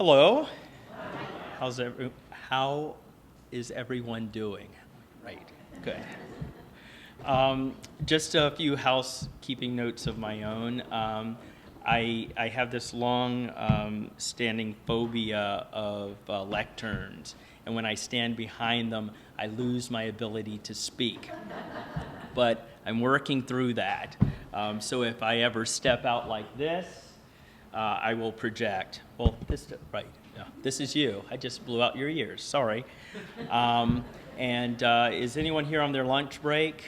Hello. How is everyone doing? Right. Good. Just a few housekeeping notes of my own. I have this long standing phobia of lecterns, and when I stand behind them, I lose my ability to speak. But I'm working through that. So if I ever step out like this, I will project. Well, right. Yeah, this is you. I just blew out your ears. Sorry. Is anyone here on their lunch break?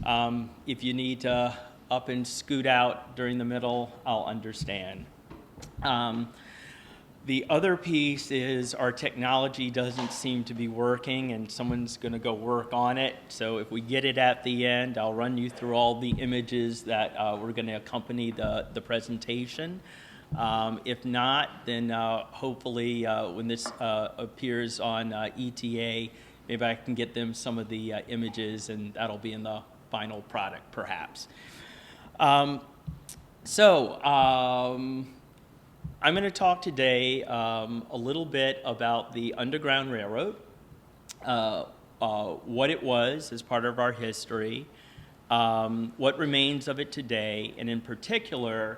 If you need to up and scoot out during the middle, I'll understand. The other piece is our technology doesn't seem to be working, and someone's going to go work on it. So if we get it at the end, I'll run you through all the images that we're going to accompany the presentation. If not, then hopefully when this appears on ETA, maybe I can get them some of the images, and that'll be in the final product, perhaps. I'm going to talk today a little bit about the Underground Railroad, what it was as part of our history, what remains of it today, and in particular,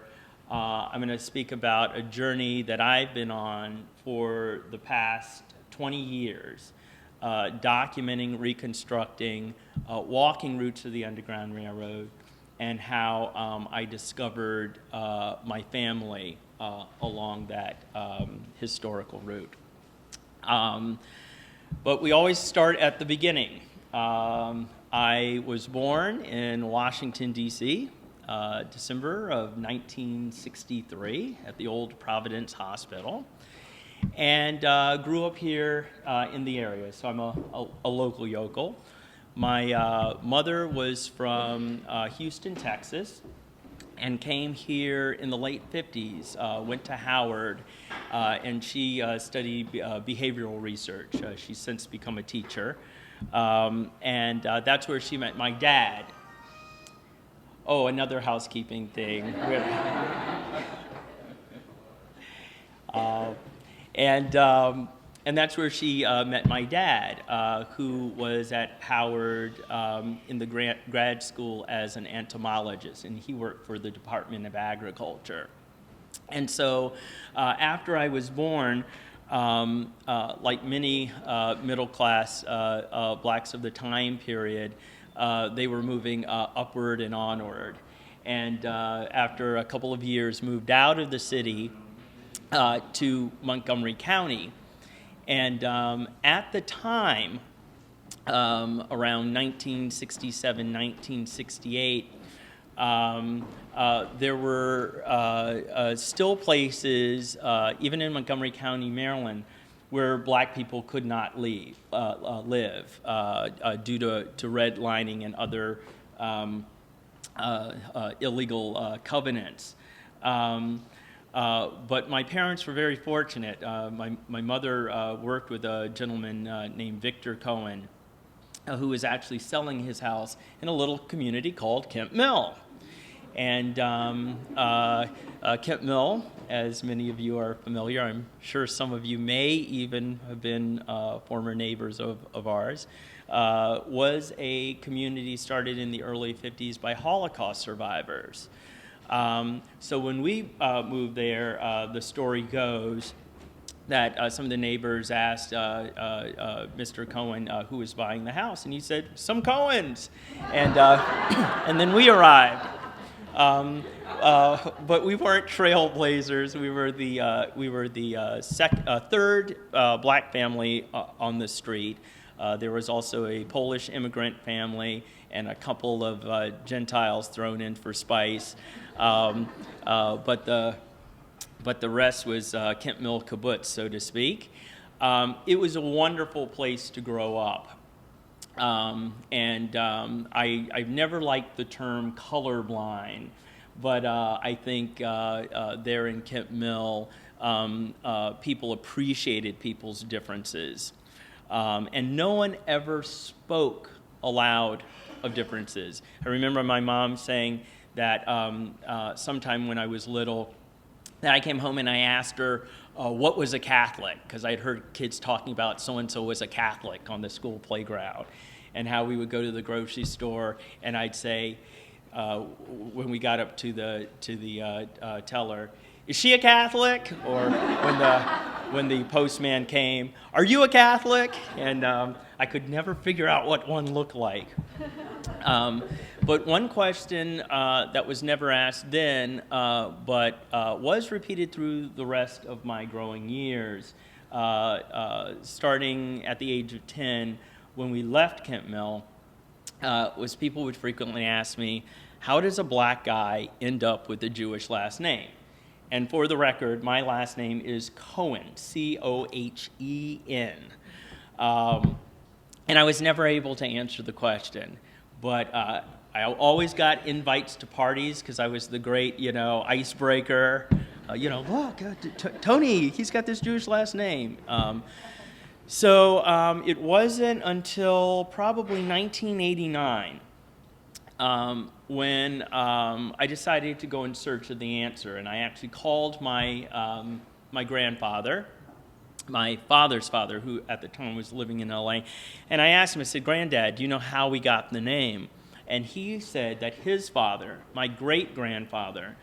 I'm going to speak about a journey that I've been on for the past 20 years, documenting, reconstructing, walking routes of the Underground Railroad, and how I discovered my family along that historical route. But we always start at the beginning. I was born in Washington, D.C., December of 1963 at the old Providence Hospital, and grew up here in the area, so I'm a local yokel. My mother was from Houston, Texas, and came here in the late 50s, went to Howard, and she studied behavioral research. She's since become a teacher, and that's where she met my dad. Oh, another housekeeping thing. And that's where she met my dad, who was at Howard in the grad school as an entomologist, and he worked for the Department of Agriculture. And so after I was born, like many middle-class blacks of the time period, they were moving upward and onward. And after a couple of years, moved out of the city to Montgomery County. And at the time, around 1967, 1968, there were still places, even in Montgomery County, Maryland, where black people could not live due to redlining and other illegal covenants. But my parents were very fortunate. My mother worked with a gentleman named Victor Cohen, who was actually selling his house in a little community called Kemp Mill. And Kemp Mill, as many of you are familiar, I'm sure some of you may even have been former neighbors of ours, was a community started in the early 50s by Holocaust survivors. So when we moved there, the story goes that some of the neighbors asked Mr. Cohen who was buying the house, and he said, "Some Cohens," and then we arrived. But we weren't trailblazers. We were the third black family on the street. There was also a Polish immigrant family and a couple of Gentiles thrown in for spice. But the rest was Kemp Mill kibbutz, so to speak. It was a wonderful place to grow up. I've never liked the term colorblind, but I think there in Kemp Mill, people appreciated people's differences. And no one ever spoke aloud of differences. I remember my mom saying that sometime when I was little, that I came home and I asked her, what was a Catholic, because I'd heard kids talking about so-and-so was a Catholic on the school playground, and how we would go to the grocery store, and I'd say, when we got up to the teller, "Is she a Catholic?" Or when the postman came, "Are you a Catholic?" And I could never figure out what one looked like. But one question that was never asked then, but was repeated through the rest of my growing years, starting at the age of 10, when we left Kent Mill, was people would frequently ask me, how does a black guy end up with a Jewish last name? And for the record, my last name is Cohen, C-O-H-E-N. And I was never able to answer the question. But I always got invites to parties because I was the great, icebreaker. Look, Tony, he's got this Jewish last name. So it wasn't until probably 1989 when I decided to go in search of the answer. And I actually called my grandfather, my father's father, who at the time was living in LA, and I asked him, I said, "Granddad, do you know how we got the name?" And he said that his father, my great-grandfather,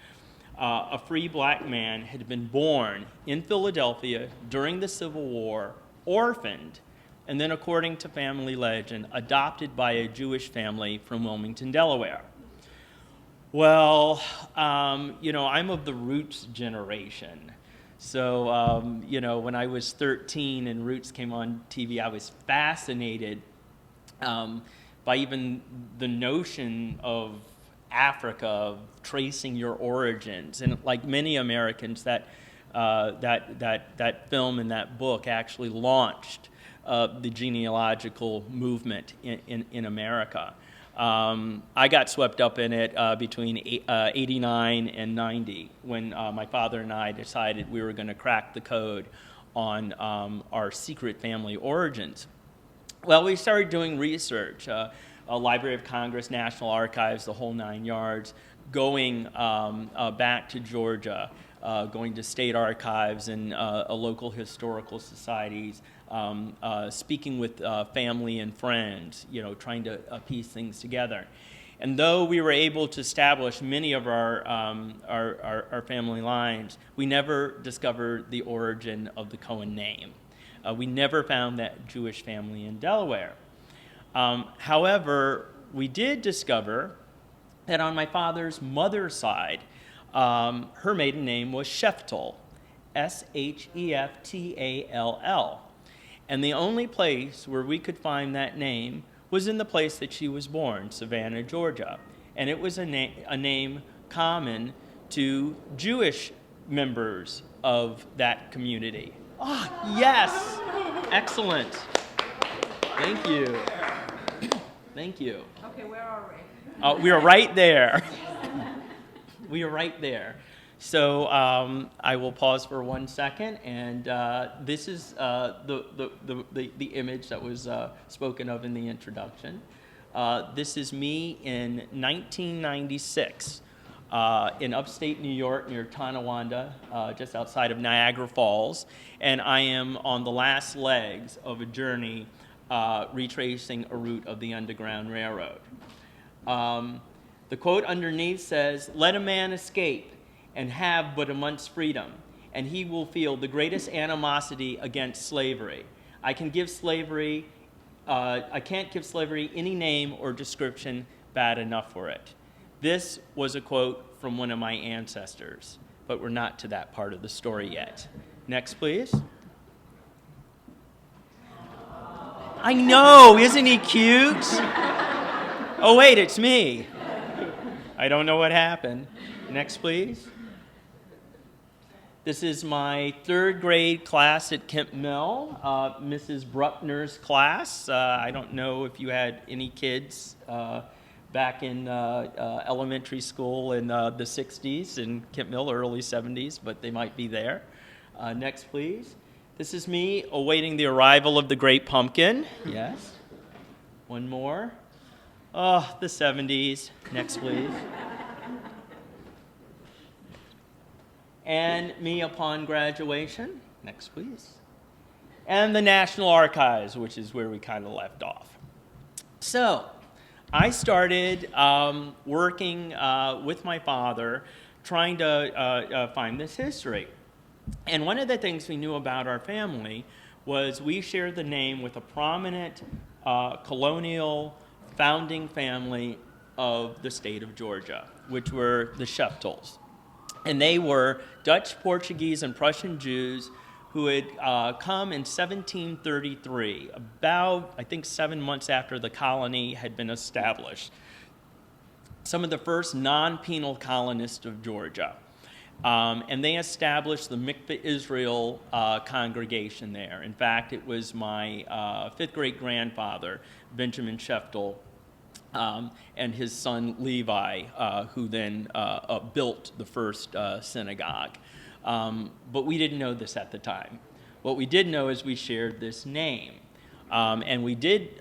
a free black man, had been born in Philadelphia during the Civil War, orphaned, and then, according to family legend, adopted by a Jewish family from Wilmington, Delaware. Well, I'm of the Roots generation. So, when I was 13 and Roots came on TV, I was fascinated by even the notion of Africa, of tracing your origins. And like many Americans, that film and that book actually launched the genealogical movement in America. I got swept up in it between 89 and 90 when my father and I decided we were going to crack the code on our secret family origins. Well, we started doing research, Library of Congress, National Archives, the whole 9 yards, going back to Georgia, going to state archives and local historical societies, speaking with family and friends, trying to piece things together. And though we were able to establish many of our family lines, we never discovered the origin of the Cohen name. We never found that Jewish family in Delaware. However, we did discover that on my father's mother's side, her maiden name was Sheftall, S-H-E-F-T-A-L-L. And the only place where we could find that name was in the place that she was born, Savannah, Georgia. And it was a name common to Jewish members of that community. Ah, yes! Excellent. Thank you. Thank you. Okay, where are we? We are right there. We are right there. So I will pause for 1 second, and this is the image that was spoken of in the introduction. This is me in 1996 in upstate New York near Tonawanda, just outside of Niagara Falls, and I am on the last legs of a journey retracing a route of the Underground Railroad. The quote underneath says, "Let a man escape and have but a month's freedom, and he will feel the greatest animosity against slavery. I can't give slavery any name or description bad enough for it." This was a quote from one of my ancestors, but we're not to that part of the story yet. Next, please. I know, isn't he cute? Oh, wait, it's me. I don't know what happened. Next, please. This is my third grade class at Kent Mill, Mrs. Bruckner's class. I don't know if you had any kids back in elementary school in the 60s in Kent Mill, early 70s, but they might be there. Next, please. This is me awaiting the arrival of the Great Pumpkin. Yes. One more. Oh, the 70s. Next, please. And me upon graduation. Next, please. And the National Archives, which is where we kind of left off. So I started working with my father, trying to find this history. And one of the things we knew about our family was we shared the name with a prominent colonial founding family of the state of Georgia, which were the Sheftals. And they were Dutch, Portuguese, and Prussian Jews who had come in 1733, about, I think, 7 months after the colony had been established. Some of the first non-penal colonists of Georgia. And they established the Mikveh Israel congregation there. In fact, it was my fifth great-grandfather, Benjamin Sheftel, and his son Levi, who then built the first synagogue. But we didn't know this at the time. What we did know is we shared this name. And we did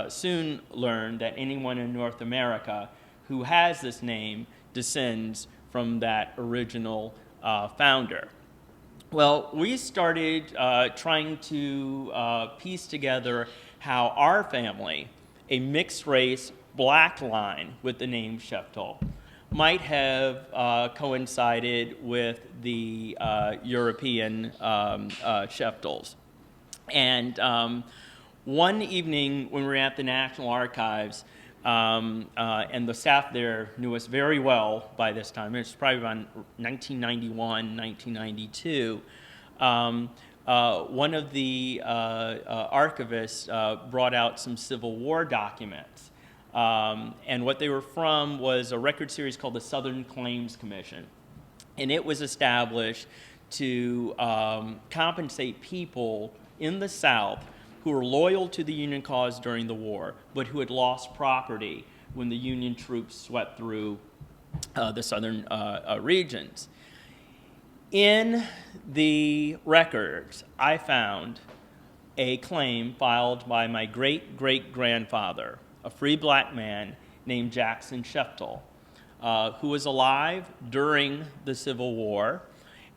soon learn that anyone in North America who has this name descends from that original founder. Well, we started trying to piece together how our family, a mixed-race black line with the name Sheftel, might have coincided with the European Sheftals. And one evening when we were at the National Archives, and the staff there knew us very well by this time, it was probably around 1991, 1992, one of the archivists brought out some Civil War documents. And what they were from was a record series called the Southern Claims Commission. And it was established to compensate people in the South who were loyal to the Union cause during the war, but who had lost property when the Union troops swept through the southern regions. In the records, I found a claim filed by my great-great-grandfather, a free black man named Jackson Sheftel, who was alive during the Civil War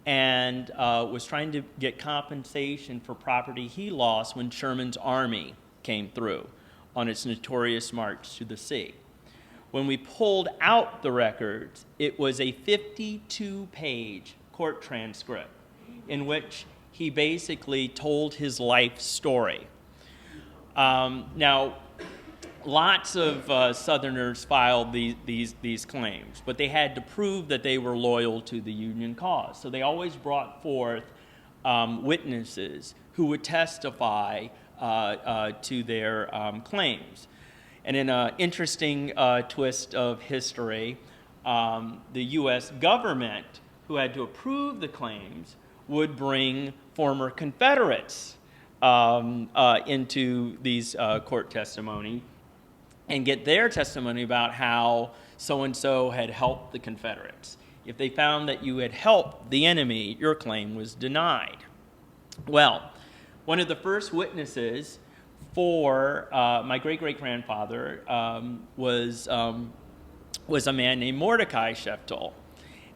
and was trying to get compensation for property he lost when Sherman's army came through on its notorious march to the sea. When we pulled out the records, it was a 52-page court transcript in which he basically told his life story. Now, lots of Southerners filed these claims, but they had to prove that they were loyal to the Union cause. So they always brought forth witnesses who would testify to their claims. And in an interesting twist of history, the U.S. government, who had to approve the claims, would bring former Confederates into these court testimony and get their testimony about how so-and-so had helped the Confederates. If they found that you had helped the enemy, your claim was denied. Well, one of the first witnesses for my great-great-grandfather was a man named Mordecai Sheftel.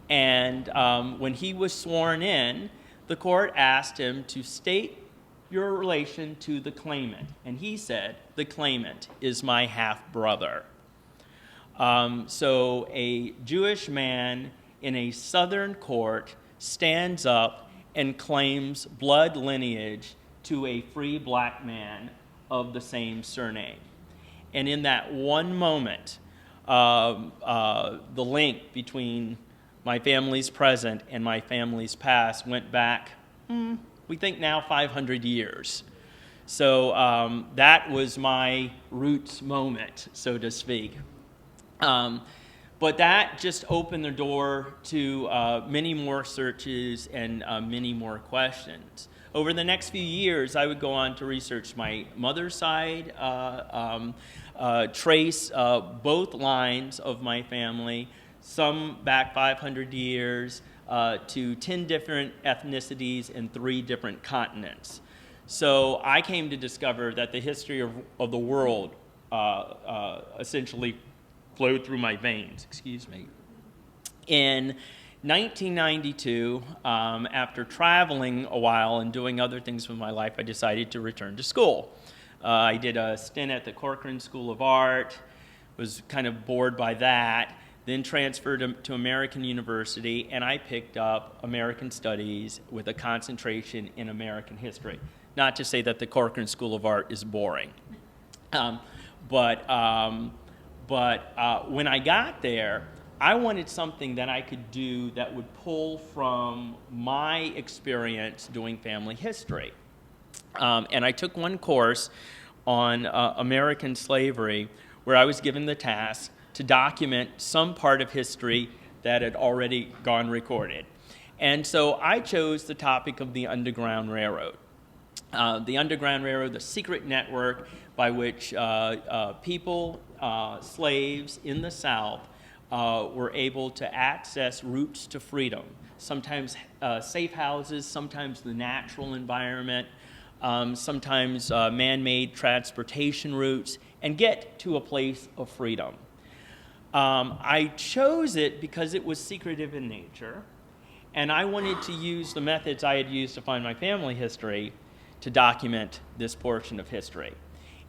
And when he was sworn in, the court asked him to state your relation to the claimant. And he said, the claimant is my half-brother. So a Jewish man in a Southern court stands up and claims blood lineage to a free black man of the same surname. And in that one moment, the link between my family's present and my family's past went back, we think now 500 years. So that was my roots moment, so to speak. But that just opened the door to many more searches and many more questions. Over the next few years, I would go on to research my mother's side, trace both lines of my family, some back 500 years, to 10 different ethnicities in 3 different continents. So I came to discover that the history of the world essentially flowed through my veins, in 1992, after traveling a while and doing other things with my life, I decided to return to school. I did a stint at the Corcoran School of Art, was kind of bored by that, then transferred to American University, and I picked up American Studies with a concentration in American history. Not to say that the Corcoran School of Art is boring, but when I got there, I wanted something that I could do that would pull from my experience doing family history. And I took one course on American slavery where I was given the task to document some part of history that had already gone recorded. And so I chose the topic of the Underground Railroad. The Underground Railroad, the secret network by which people, slaves in the South, were able to access routes to freedom, sometimes safe houses, sometimes the natural environment, sometimes man-made transportation routes, and get to a place of freedom. I chose it because it was secretive in nature, and I wanted to use the methods I had used to find my family history to document this portion of history.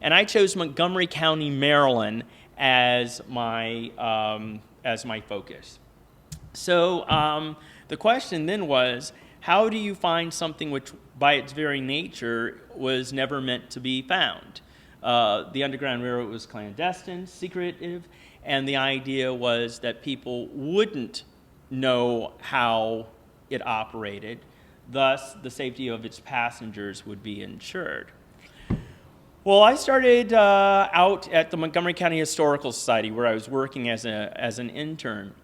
And I chose Montgomery County, Maryland as my focus. So the question then was, how do you find something which by its very nature was never meant to be found? The Underground Railroad was clandestine, secretive, and the idea was that people wouldn't know how it operated, thus the safety of its passengers would be ensured. Well, I started out at the Montgomery County Historical Society where I was working as an intern,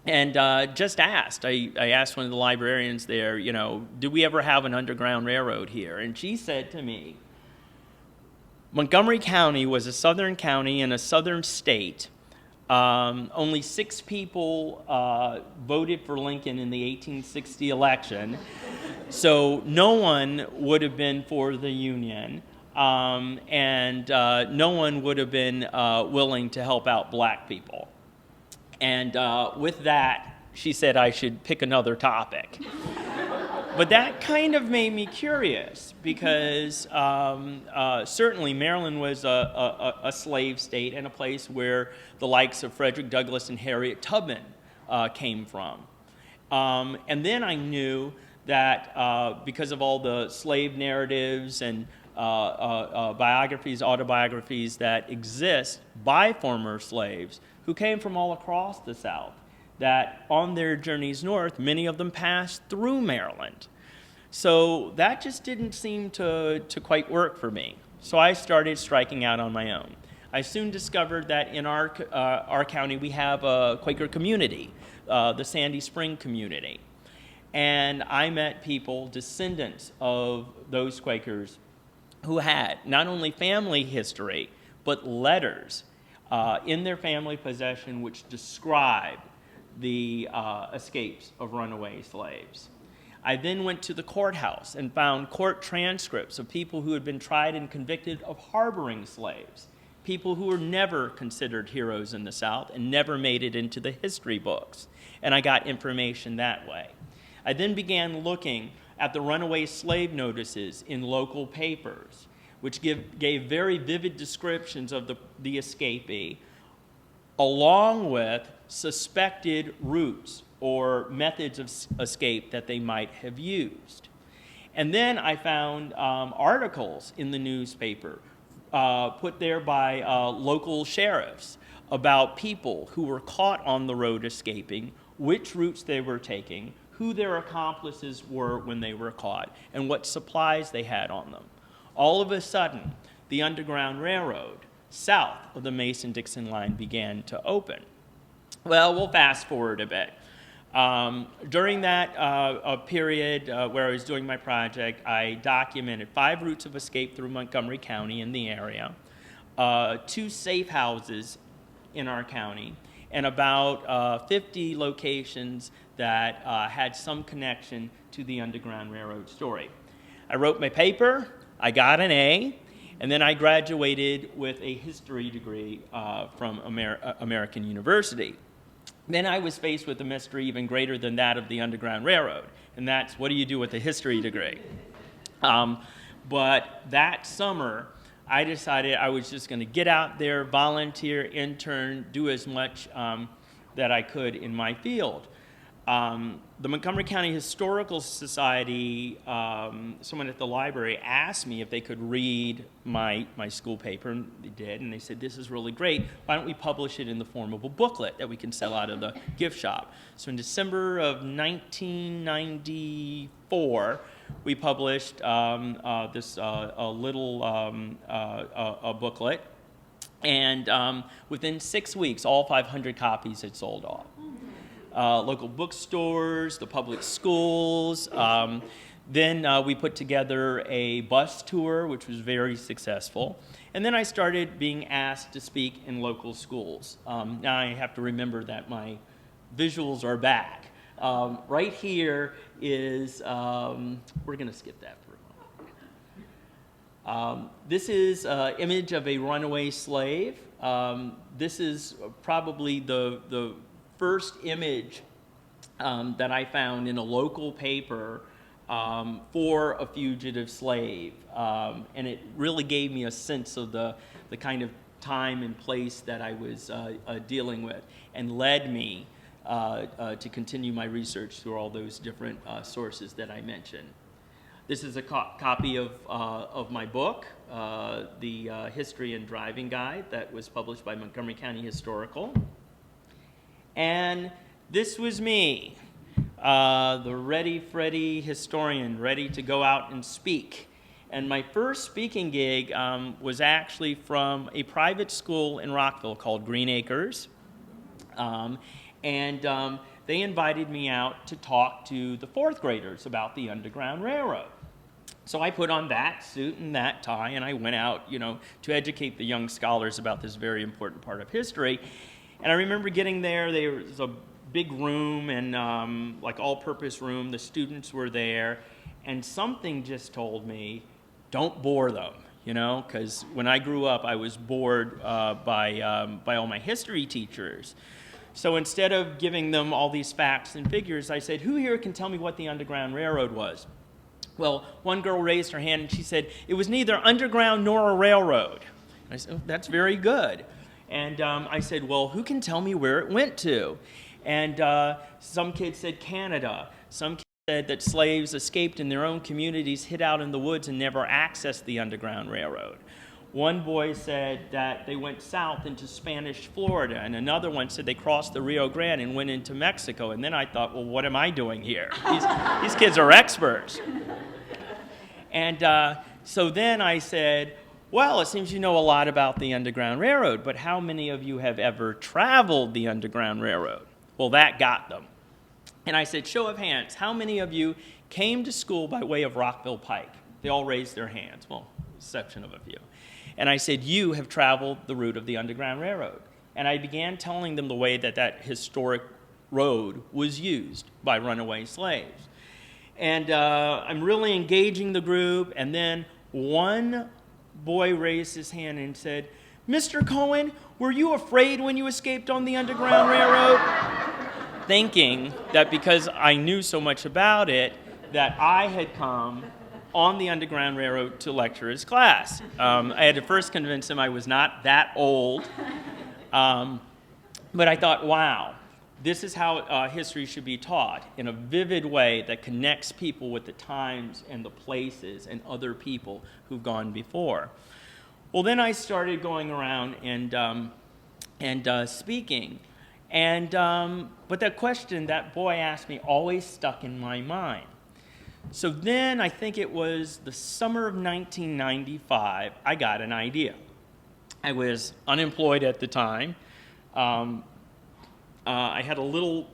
and just asked. I asked one of the librarians there, did we ever have an Underground Railroad here? And she said to me, Montgomery County was a southern county in a southern state. Only 6 people voted for Lincoln in the 1860 election, so no one would have been for the Union. And no one would have been willing to help out black people. And with that, she said I should pick another topic. But that kind of made me curious because certainly Maryland was a slave state and a place where the likes of Frederick Douglass and Harriet Tubman came from. And then I knew that because of all the slave narratives and biographies, autobiographies that exist by former slaves who came from all across the South, that on their journeys north, many of them passed through Maryland. So that just didn't seem to quite work for me. So I started striking out on my own. I soon discovered that in our county we have a Quaker community, the Sandy Spring community. And I met people, descendants of those Quakers, who had not only family history, but letters in their family possession which described the escapes of runaway slaves. I then went to the courthouse and found court transcripts of people who had been tried and convicted of harboring slaves, people who were never considered heroes in the South and never made it into the history books. And I got information that way. I then began looking at the runaway slave notices in local papers, which gave very vivid descriptions of the escapee, along with suspected routes or methods of escape that they might have used. And then I found articles in the newspaper put there by local sheriffs about people who were caught on the road escaping, which routes they were taking, who their accomplices were when they were caught, and what supplies they had on them. All of a sudden, the Underground Railroad south of the Mason-Dixon line began to open. Well, we'll fast forward a bit. During that period where I was doing my project, I documented 5 routes of escape through Montgomery County in the area, 2 safe houses in our county, and about 50 locations that had some connection to the Underground Railroad story. I wrote my paper, I got an A, and then I graduated with a history degree from American University. Then I was faced with a mystery even greater than that of the Underground Railroad, and that's, what do you do with a history degree? But that summer, I decided I was just going to get out there, volunteer, intern, do as much that I could in my field. The Montgomery County Historical Society, someone at the library asked me if they could read my school paper, and they did, and they said, this is really great. Why don't we publish it in the form of a booklet that we can sell out of the gift shop? So in December of 1994, we published this little booklet, and within 6 weeks, all 500 copies had sold off. Local bookstores, the public schools. Then we put together a bus tour, which was very successful. And then I started being asked to speak in local schools. Now I have to remember that my visuals are back. Right here is, we're going to skip that for a moment. This is an image of a runaway slave. This is probably the first image that I found in a local paper for a fugitive slave. And it really gave me a sense of the kind of time and place that I was dealing with, and led me to continue my research through all those different sources that I mentioned. This is a copy of my book, the History and Driving Guide, that was published by Montgomery County Historical. And this was me, the Ready Freddy historian, ready to go out and speak. And my first speaking gig was actually from a private school in Rockville called Green Acres. And they invited me out to talk to the fourth graders about the Underground Railroad. So I put on that suit and that tie, and I went out, to educate the young scholars about this very important part of history. And I remember getting there was a big room, and like all-purpose room. The students were there, and something just told me, don't bore them, because when I grew up, I was bored by all my history teachers. So instead of giving them all these facts and figures, I said, who here can tell me what the Underground Railroad was? Well, one girl raised her hand, and she said, it was neither underground nor a railroad. And I said, oh, that's very good. And I said, well, who can tell me where it went to? And some kids said Canada. Some kids said that slaves escaped in their own communities, hid out in the woods, and never accessed the Underground Railroad. One boy said that they went south into Spanish Florida, and another one said they crossed the Rio Grande and went into Mexico. And then I thought, well, what am I doing here? These kids are experts. And so then I said, well, it seems you know a lot about the Underground Railroad, but how many of you have ever traveled the Underground Railroad? Well, that got them. And I said, show of hands, how many of you came to school by way of Rockville Pike? They all raised their hands, well, exception of a few. And I said, you have traveled the route of the Underground Railroad. And I began telling them the way that historic road was used by runaway slaves. And I'm really engaging the group, and then one boy raised his hand and said, Mr. Cohen, were you afraid when you escaped on the Underground Railroad? Thinking that because I knew so much about it, that I had come on the Underground Railroad to lecture his class. I had to first convince him I was not that old, but I thought, wow, this is how history should be taught, in a vivid way that connects people with the times and the places and other people who've gone before. Well, then I started going around and speaking. But that question that boy asked me always stuck in my mind. So then, I think it was the summer of 1995, I got an idea. I was unemployed at the time. I had a little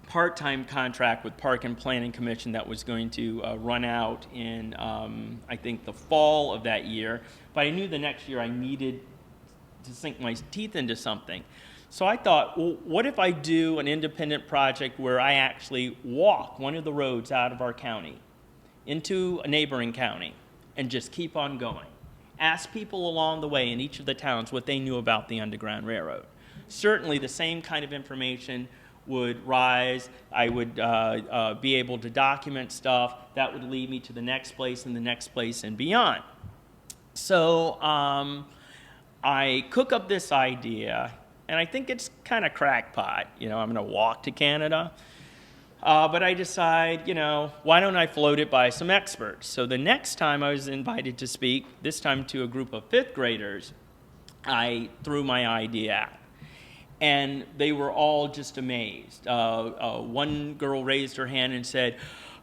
part-time contract with Park and Planning Commission that was going to run out in, I think, the fall of that year. But I knew the next year I needed to sink my teeth into something. So I thought, well, what if I do an independent project where I actually walk one of the roads out of our county into a neighboring county and just keep on going? Ask people along the way in each of the towns what they knew about the Underground Railroad. certainly the same kind of information would rise. I would be able to document stuff that would lead me to the next place and the next place and beyond. So I cook up this idea, and I think it's kind of crackpot. You know, I'm going to walk to Canada. But I decide, you know, why don't I float it by some experts? So the next time I was invited to speak, this time to a group of fifth graders, I threw my idea out. And they were all just amazed. One girl raised her hand and said,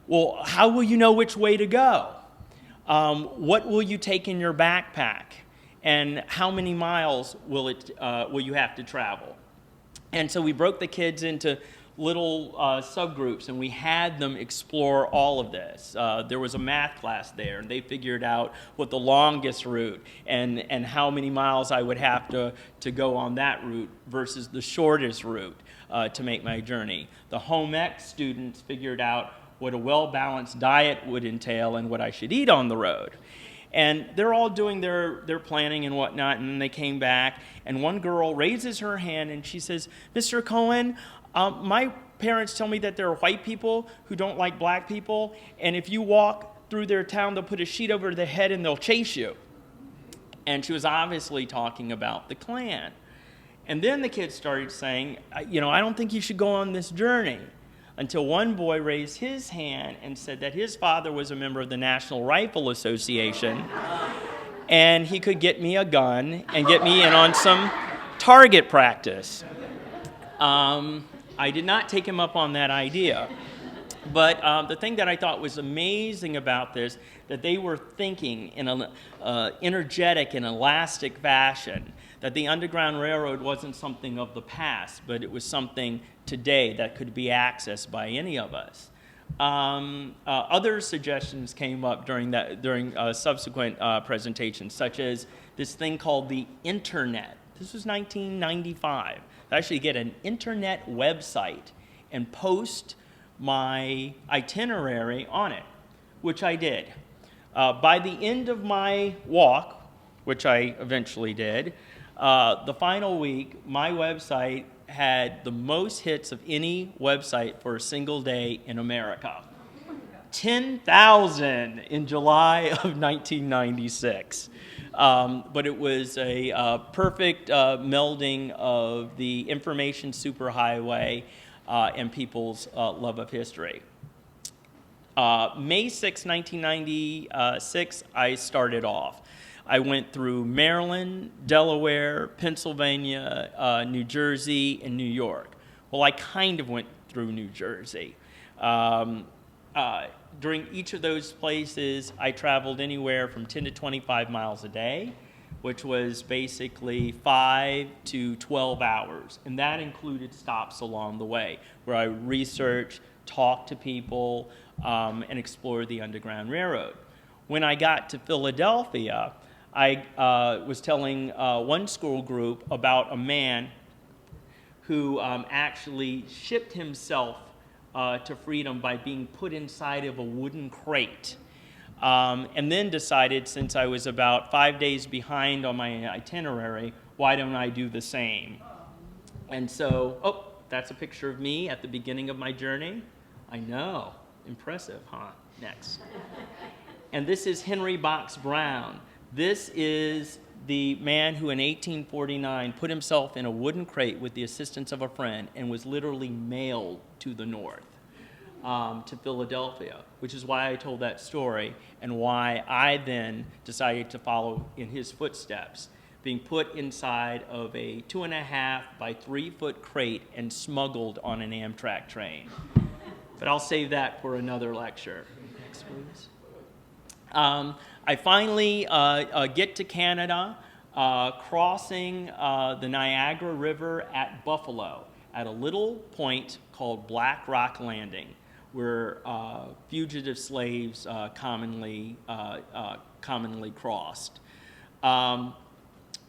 well, how will you know which way to go? What will you take in your backpack? And how many miles will you have to travel? And so we broke the kids into little subgroups, and we had them explore all of this. There was a math class there, and they figured out what the longest route and how many miles I would have to go on that route versus the shortest route to make my journey. The home ec students figured out what a well-balanced diet would entail and what I should eat on the road. And they're all doing their planning and whatnot, and then they came back, and one girl raises her hand, and she says, Mr. Cohen, my parents tell me that there are white people who don't like black people, and if you walk through their town, they'll put a sheet over their head and they'll chase you. And she was obviously talking about the Klan. And then the kids started saying, you know, I don't think you should go on this journey. Until one boy raised his hand and said that his father was a member of the National Rifle Association, and he could get me a gun and get me in on some target practice. I did not take him up on that idea. But the thing that I thought was amazing about this, that they were thinking in an energetic and elastic fashion, that the Underground Railroad wasn't something of the past, but it was something today that could be accessed by any of us. Other suggestions came up during subsequent presentations, such as this thing called the Internet. This was 1995. I actually get an internet website and post my itinerary on it, which I did. By the end of my walk, which I eventually did, the final week, my website had the most hits of any website for a single day in America. 10,000 in July of 1996. But it was a perfect melding of the information superhighway and people's love of history. May 6, 1996, I started off. I went through Maryland, Delaware, Pennsylvania, New Jersey, and New York. Well, I kind of went through New Jersey. During each of those places, I traveled anywhere from 10 to 25 miles a day, which was basically 5 to 12 hours. And that included stops along the way, where I researched, talked to people, and explored the Underground Railroad. When I got to Philadelphia, I was telling one school group about a man who actually shipped himself to freedom by being put inside of a wooden crate. And then decided, since I was about 5 days behind on my itinerary, why don't I do the same? And so, that's a picture of me at the beginning of my journey. I know, impressive, huh? Next. And this is Henry Box Brown. This is the man who in 1849 put himself in a wooden crate with the assistance of a friend and was literally mailed to the North, to Philadelphia, which is why I told that story and why I then decided to follow in his footsteps, being put inside of a 2.5 by 3 foot crate and smuggled on an Amtrak train. But I'll save that for another lecture. Next, please. I finally get to Canada, crossing the Niagara River at Buffalo, at a little point called Black Rock Landing, where fugitive slaves commonly crossed.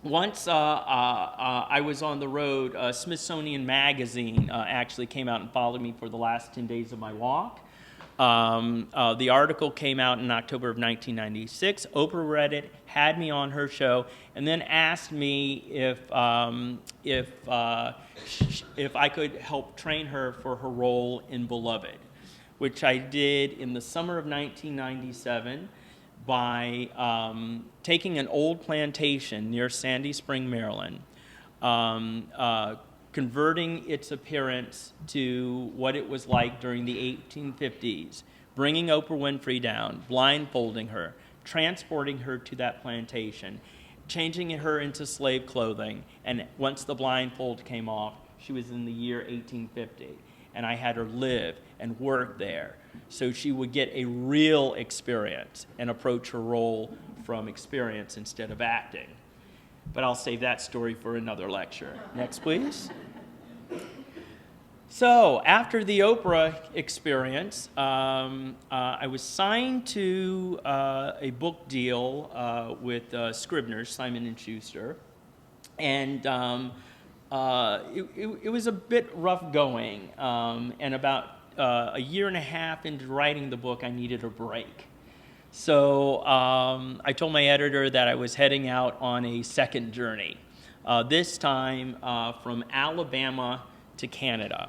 Once I was on the road, Smithsonian Magazine actually came out and followed me for the last 10 days of my walk. The article came out in October of 1996. Oprah read it, had me on her show, and then asked me if I could help train her for her role in Beloved, which I did in the summer of 1997 by taking an old plantation near Sandy Spring, Maryland, converting its appearance to what it was like during the 1850s, bringing Oprah Winfrey down, blindfolding her, transporting her to that plantation, changing her into slave clothing, and once the blindfold came off, she was in the year 1850, and I had her live and work there so she would get a real experience and approach her role from experience instead of acting. But I'll save that story for another lecture. Next, please. So after the Oprah experience, I was signed to a book deal with Scribner's, Simon & Schuster, and it was a bit rough going, and about a year and a half into writing the book, I needed a break. So I told my editor that I was heading out on a second journey, this time from Alabama to Canada,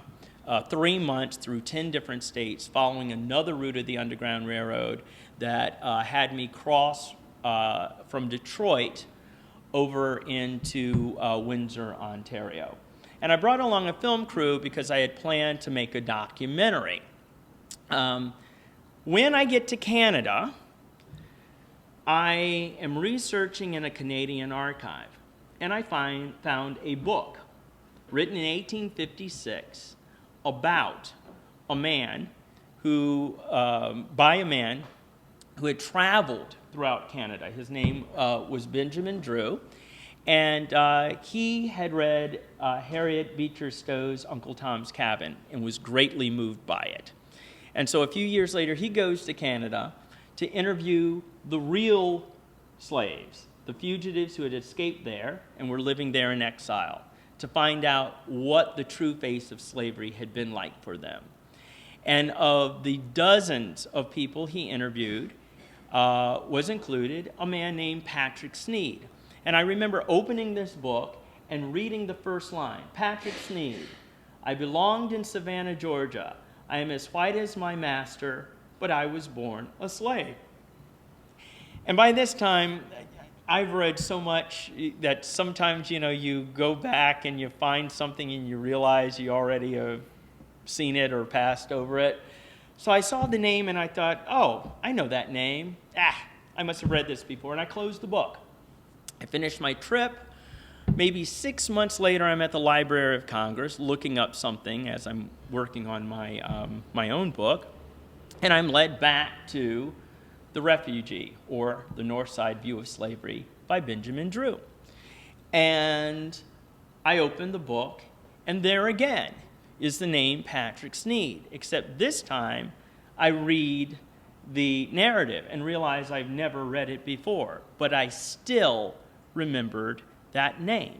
3 months through 10 different states, following another route of the Underground Railroad that had me cross from Detroit over into Windsor, Ontario. And I brought along a film crew because I had planned to make a documentary. When I get to Canada, I am researching in a Canadian archive, and I found a book written in 1856 about a man who, by a man who had traveled throughout Canada. His name was Benjamin Drew, and he had read Harriet Beecher Stowe's Uncle Tom's Cabin and was greatly moved by it. And so a few years later, he goes to Canada to interview the real slaves, the fugitives who had escaped there and were living there in exile, to find out what the true face of slavery had been like for them. And of the dozens of people he interviewed was included a man named Patrick Sneed. And I remember opening this book and reading the first line, Patrick Sneed, I belonged in Savannah, Georgia. I am as white as my master, but I was born a slave. And by this time, I've read so much that sometimes, you go back and you find something and you realize you already have seen it or passed over it. So I saw the name and I thought, oh, I know that name. I must have read this before. And I closed the book. I finished my trip. Maybe 6 months later, I'm at the Library of Congress looking up something as I'm working on my own book. And I'm led back to The Refugee, or The North Side View of Slavery by Benjamin Drew. And I open the book, and there again is the name Patrick Sneed, except this time I read the narrative and realize I've never read it before, but I still remembered that name.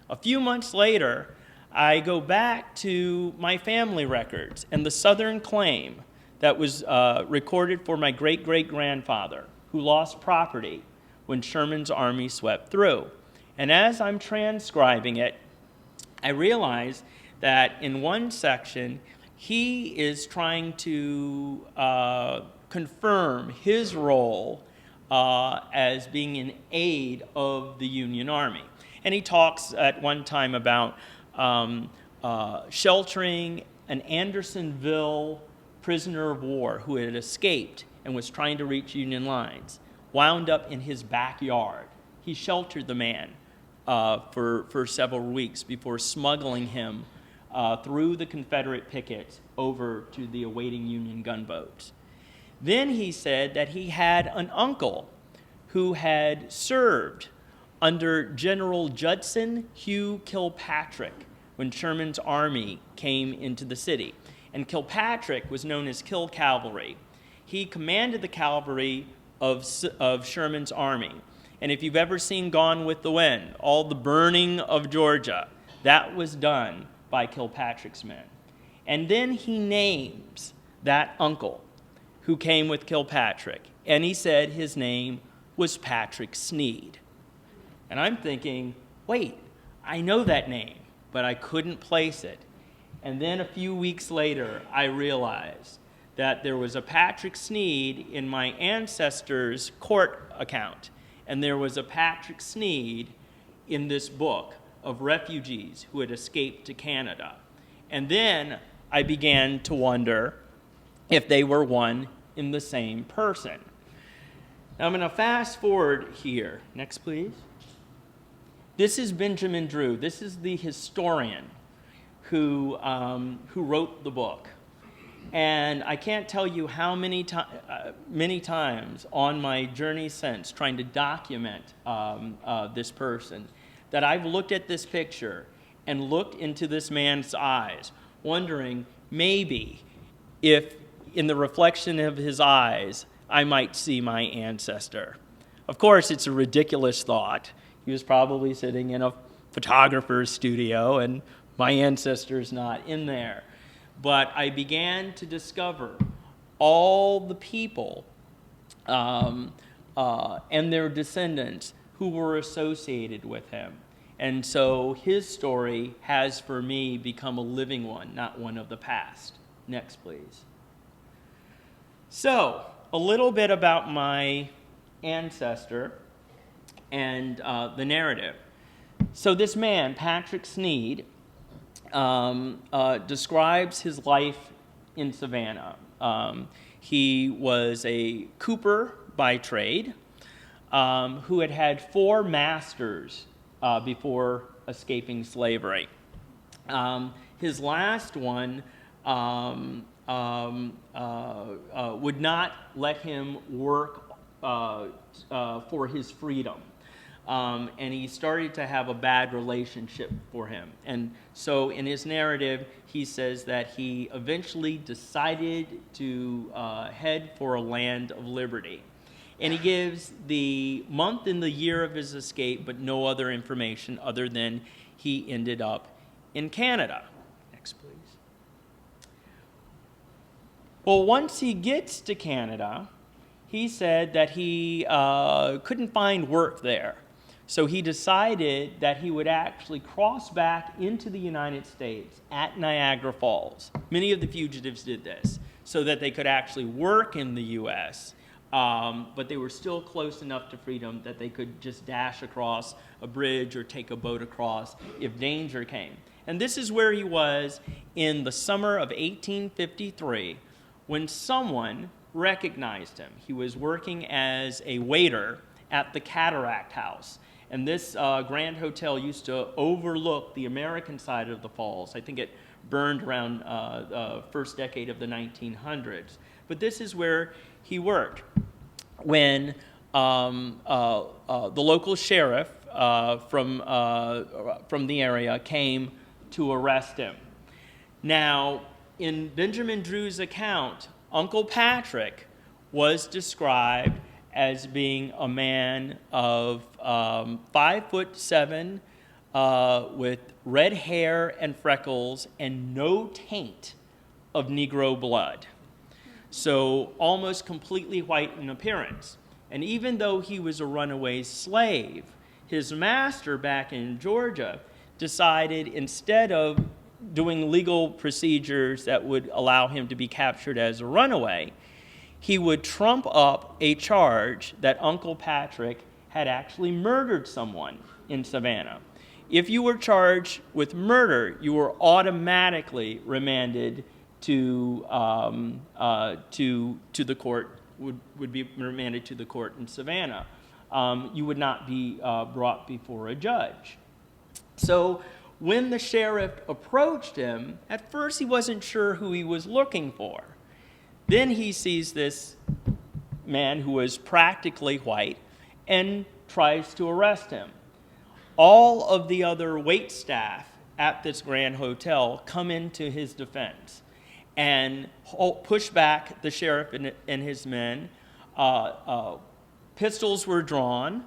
A few months later, I go back to my family records and the Southern claim that was recorded for my great-great-grandfather, who lost property when Sherman's army swept through. And as I'm transcribing it, I realize that in one section, he is trying to confirm his role as being an aide of the Union Army. And he talks at one time about sheltering an Andersonville prisoner of war who had escaped and was trying to reach Union lines, wound up in his backyard. He sheltered the man for several weeks before smuggling him through the Confederate pickets over to the awaiting Union gunboats. Then he said that he had an uncle who had served under General Judson Hugh Kilpatrick when Sherman's army came into the city. And Kilpatrick was known as Kill Cavalry. He commanded the cavalry of Sherman's army. And if you've ever seen Gone with the Wind, all the burning of Georgia, that was done by Kilpatrick's men. And then he names that uncle who came with Kilpatrick, and he said his name was Patrick Sneed. And I'm thinking, wait, I know that name, but I couldn't place it. And then a few weeks later, I realized that there was a Patrick Sneed in my ancestor's court account, and there was a Patrick Sneed in this book of refugees who had escaped to Canada. And then I began to wonder if they were one in the same person. Now I'm going to fast forward here. Next, please. This is Benjamin Drew. This is the historian who wrote the book. And I can't tell you how many times on my journey since trying to document this person that I've looked at this picture and looked into this man's eyes, wondering maybe if in the reflection of his eyes I might see my ancestor. Of course, it's a ridiculous thought. He was probably sitting in a photographer's studio and my ancestor's not in there. But I began to discover all the people and their descendants who were associated with him. And so his story has, for me, become a living one, not one of the past. Next, please. So, a little bit about my ancestor and the narrative. So this man, Patrick Sneed, describes his life in Savannah. He was a cooper by trade who had had 4 masters before escaping slavery. His last one would not let him work for his freedom. And he started to have a bad relationship for him. And so in his narrative, he says that he eventually decided to head for a land of liberty. And he gives the month and the year of his escape, but no other information other than he ended up in Canada. Next, please. Well, once he gets to Canada, he said that he couldn't find work there. So he decided that he would actually cross back into the United States at Niagara Falls. Many of the fugitives did this so that they could actually work in the U.S., but they were still close enough to freedom that they could just dash across a bridge or take a boat across if danger came. And this is where he was in the summer of 1853 when someone recognized him. He was working as a waiter at the Cataract House. And this Grand Hotel used to overlook the American side of the falls. I think it burned around the first decade of the 1900s. But this is where he worked when the local sheriff from the area came to arrest him. Now, in Benjamin Drew's account, Uncle Patrick was described as being a man of 5'7", with red hair and freckles and no taint of Negro blood. So almost completely white in appearance. And even though he was a runaway slave, his master back in Georgia decided instead of doing legal procedures that would allow him to be captured as a runaway, he would trump up a charge that Uncle Patrick had actually murdered someone in Savannah. If you were charged with murder, you were automatically remanded to the court, would be remanded to the court in Savannah. You would not be brought before a judge. So when the sheriff approached him, at first he wasn't sure who he was looking for. Then he sees this man who is practically white and tries to arrest him. All of the other wait staff at this Grand Hotel come into his defense and push back the sheriff and his men. Pistols were drawn.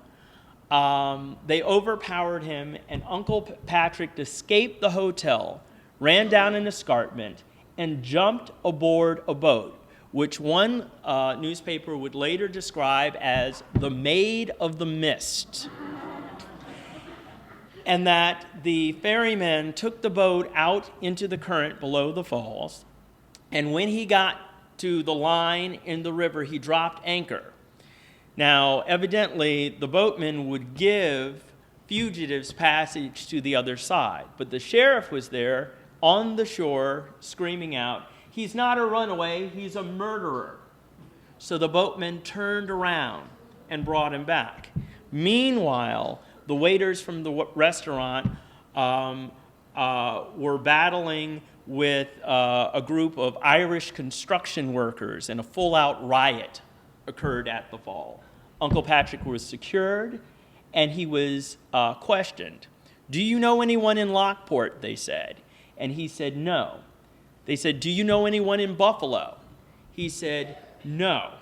They overpowered him, and Uncle Patrick escaped the hotel, ran down an escarpment, and jumped aboard a boat, which one newspaper would later describe as the Maid of the Mist. And that the ferryman took the boat out into the current below the falls, and when he got to the line in the river, he dropped anchor. Now, evidently, the boatman would give fugitives passage to the other side, but the sheriff was there on the shore screaming out, "He's not a runaway, he's a murderer." So the boatman turned around and brought him back. Meanwhile, the waiters from the restaurant were battling with a group of Irish construction workers, and a full-out riot occurred at the fall. Uncle Patrick was secured, and he was questioned. "Do you know anyone in Lockport?" they said. And he said, "No." They said, "Do you know anyone in Buffalo?" He said, "No."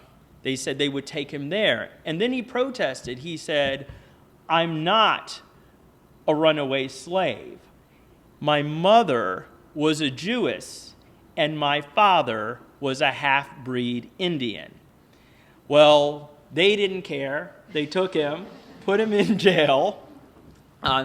They said they would take him there. And then he protested. He said, "I'm not a runaway slave. My mother was a Jewess, and my father was a half-breed Indian." Well, they didn't care. They took him, put him in jail.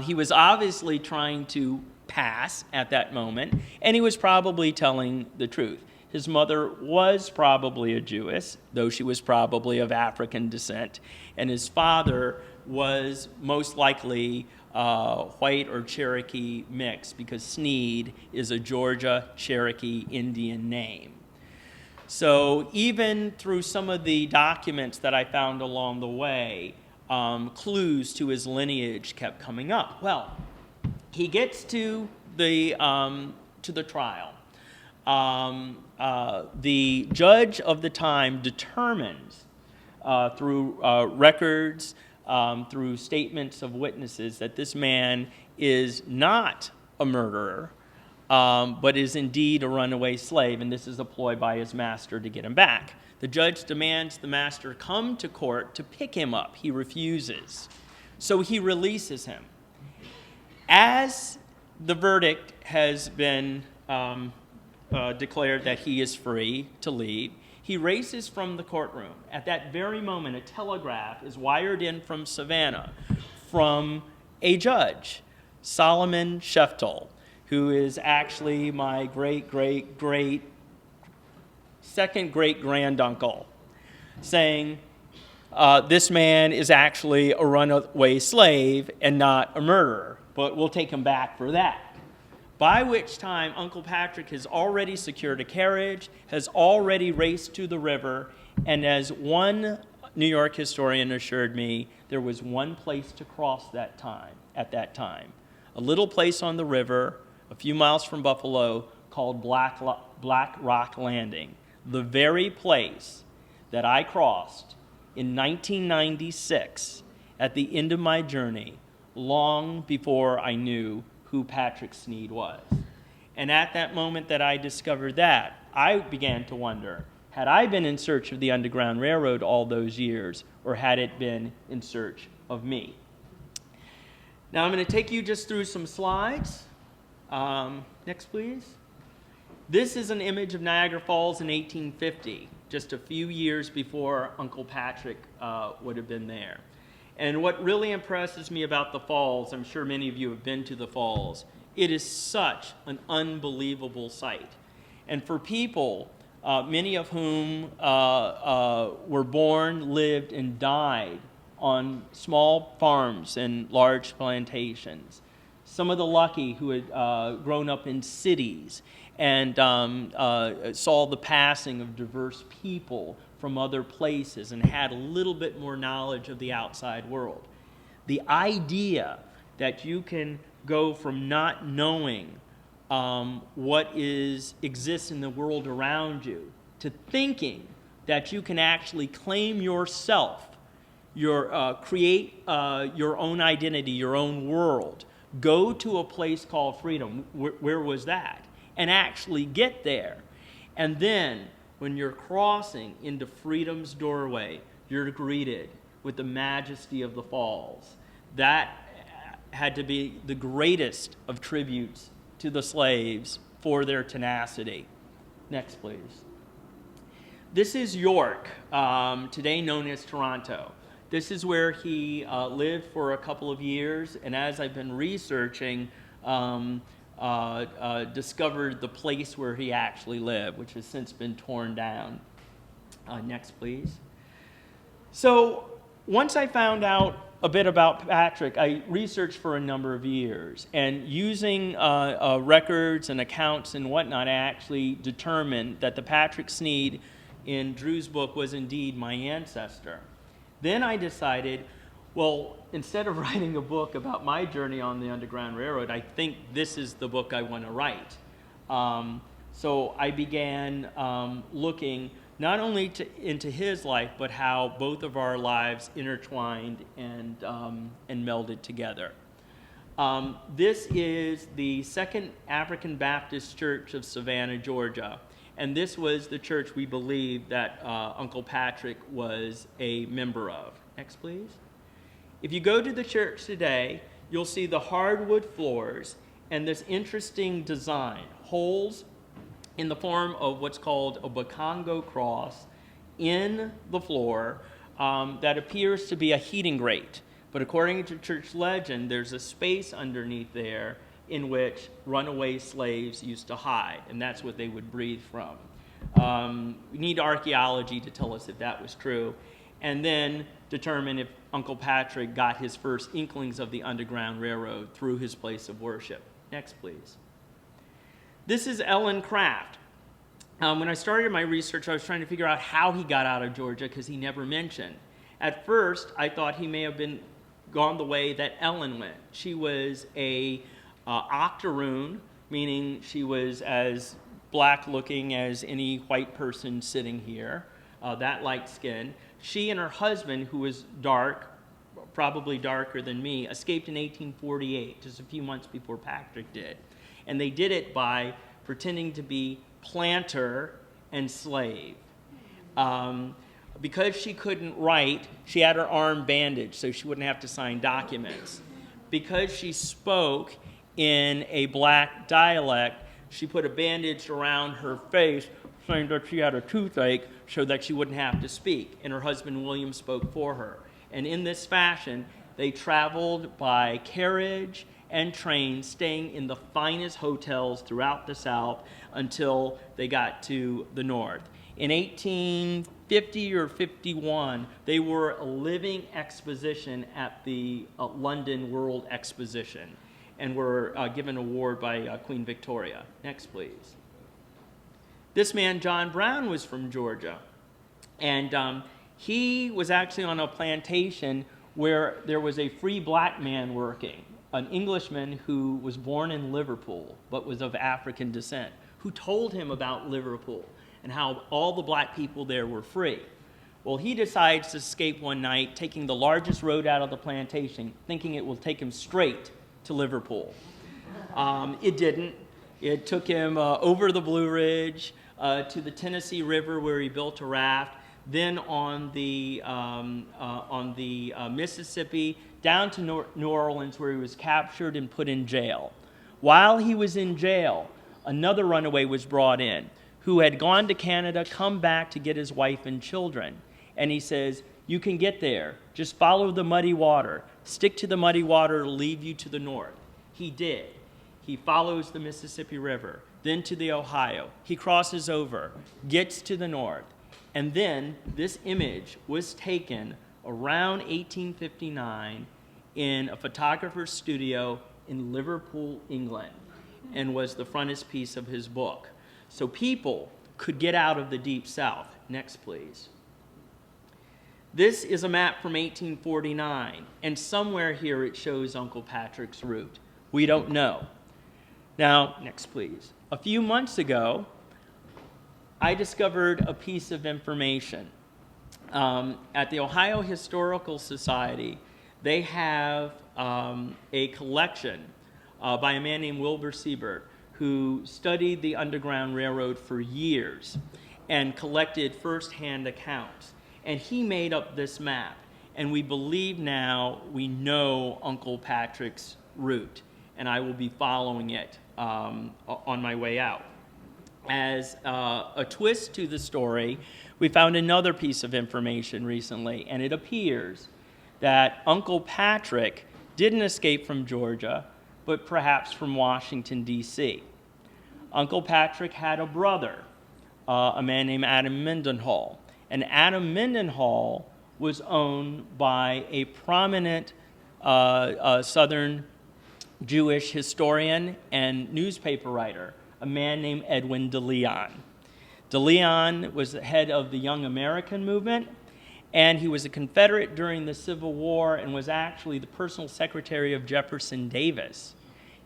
He was obviously trying to pass at that moment, and he was probably telling the truth. His mother was probably a Jewess, though she was probably of African descent, and his father was most likely white or Cherokee mix, because Sneed is a Georgia Cherokee Indian name. So even through some of the documents that I found along the way, clues to his lineage kept coming up. Well, he gets to the trial. The judge of the time determines through records, through statements of witnesses, that this man is not a murderer, but is indeed a runaway slave, and this is a ploy by his master to get him back. The judge demands the master come to court to pick him up. He refuses. So he releases him. As the verdict has been declared that he is free to leave, he races from the courtroom. At that very moment, a telegraph is wired in from Savannah from a judge, Solomon Sheftel, who is actually my great-great-great second great-granduncle, saying this man is actually a runaway slave and not a murderer, but we'll take him back for that. By which time, Uncle Patrick has already secured a carriage, has already raced to the river, and as one New York historian assured me, there was one place to cross at that time. A little place on the river, a few miles from Buffalo, called Black Rock Landing. The very place that I crossed in 1996 at the end of my journey, long before I knew who Patrick Sneed was. And at that moment that I discovered that, I began to wonder, had I been in search of the Underground Railroad all those years, or had it been in search of me? Now I'm going to take you just through some slides. Next, please. This is an image of Niagara Falls in 1850, just a few years before Uncle Patrick would have been there. And what really impresses me about the falls, I'm sure many of you have been to the falls, it is such an unbelievable sight. And for people, many of whom were born, lived, and died on small farms and large plantations, some of the lucky who had grown up in cities and saw the passing of diverse people from other places and had a little bit more knowledge of the outside world. The idea that you can go from not knowing what exists in the world around you to thinking that you can actually claim yourself, create your own identity, your own world, go to a place called freedom. Where was that? And actually get there. And then when you're crossing into freedom's doorway, you're greeted with the majesty of the falls. That had to be the greatest of tributes to the slaves for their tenacity. Next, please. This is York, today known as Toronto. This is where he lived for a couple of years, and as I've been researching, discovered the place where he actually lived, which has since been torn down. Next, please. So once I found out a bit about Patrick, I researched for a number of years, and using records and accounts and whatnot, I actually determined that the Patrick Sneed in Drew's book was indeed my ancestor. Then I decided, well, instead of writing a book about my journey on the Underground Railroad, I think this is the book I want to write. So I began looking not only into his life, but how both of our lives intertwined and melded together. This is the Second African Baptist Church of Savannah, Georgia. And this was the church we believe that Uncle Patrick was a member of. Next, please. If you go to the church today, you'll see the hardwood floors and this interesting design, holes in the form of what's called a Bakongo cross in the floor that appears to be a heating grate. But according to church legend, there's a space underneath there in which runaway slaves used to hide, and that's what they would breathe from. We need archaeology to tell us if that was true, and then determine if Uncle Patrick got his first inklings of the Underground Railroad through his place of worship. Next, please. This is Ellen Craft. When I started my research, I was trying to figure out how he got out of Georgia because he never mentioned. At first, I thought he may have gone the way that Ellen went. She was a octoroon, meaning she was as black-looking as any white person sitting here, that light skin. She and her husband, who was dark, probably darker than me, escaped in 1848, just a few months before Patrick did. And they did it by pretending to be planter and slave. Because she couldn't write, she had her arm bandaged so she wouldn't have to sign documents. Because she spoke in a black dialect, she put a bandage around her face saying that she had a toothache so that she wouldn't have to speak. And her husband William spoke for her. And in this fashion, they traveled by carriage and train, staying in the finest hotels throughout the South until they got to the North. In 1850 or 51, they were a living exposition at the London World Exposition and were given an award by Queen Victoria. Next, please. This man, John Brown, was from Georgia. And he was actually on a plantation where there was a free black man working, an Englishman who was born in Liverpool but was of African descent, who told him about Liverpool and how all the black people there were free. Well, he decides to escape one night, taking the largest road out of the plantation, thinking it will take him straight to Liverpool. It didn't. It took him over the Blue Ridge to the Tennessee River, where he built a raft, then on the Mississippi, down to New Orleans, where he was captured and put in jail. While he was in jail, another runaway was brought in who had gone to Canada, come back to get his wife and children. And he says, you can get there. Just follow the muddy water. Stick to the muddy water, it'll lead you to the north. He did. He follows the Mississippi River, then to the Ohio. He crosses over, gets to the north. And then this image was taken around 1859 in a photographer's studio in Liverpool, England, and was the frontispiece of his book. So people could get out of the Deep South. Next, please. This is a map from 1849, and somewhere here it shows Uncle Patrick's route. We don't know. Now, next, please. A few months ago, I discovered a piece of information. At the Ohio Historical Society, they have a collection by a man named Wilbur Siebert, who studied the Underground Railroad for years and collected first-hand accounts. And he made up this map. And we believe now we know Uncle Patrick's route. And I will be following it on my way out. As a twist to the story, we found another piece of information recently, and it appears that Uncle Patrick didn't escape from Georgia, but perhaps from Washington, D.C. Uncle Patrick had a brother, a man named Adam Mendenhall. And Adam Mendenhall was owned by a prominent Southern Jewish historian and newspaper writer, a man named Edwin de Leon. De Leon was the head of the Young American movement, and he was a Confederate during the Civil War and was actually the personal secretary of Jefferson Davis.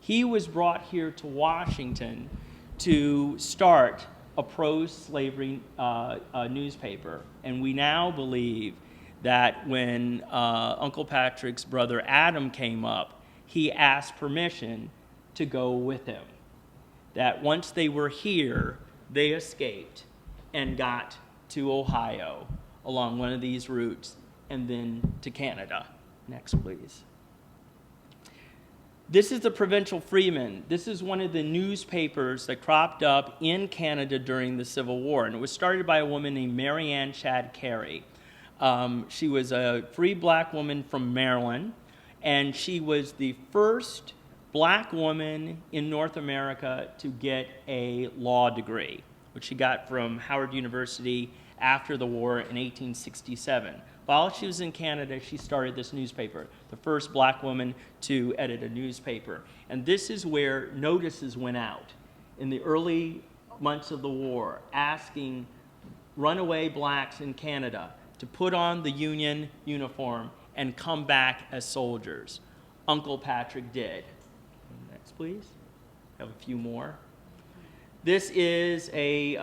He was brought here to Washington to start a pro-slavery newspaper, and we now believe that when Uncle Patrick's brother Adam came up, he asked permission to go with him. That once they were here, they escaped and got to Ohio along one of these routes and then to Canada. Next, please. This is the Provincial Freeman. This is one of the newspapers that cropped up in Canada during the Civil War, and it was started by a woman named Mary Ann Shadd Cary. She was a free black woman from Maryland, and she was the first black woman in North America to get a law degree, which she got from Howard University after the war in 1867. While she was in Canada, she started this newspaper, the first black woman to edit a newspaper. And this is where notices went out in the early months of the war, asking runaway blacks in Canada to put on the Union uniform and come back as soldiers. Uncle Patrick did. Next, please. Have a few more. This is a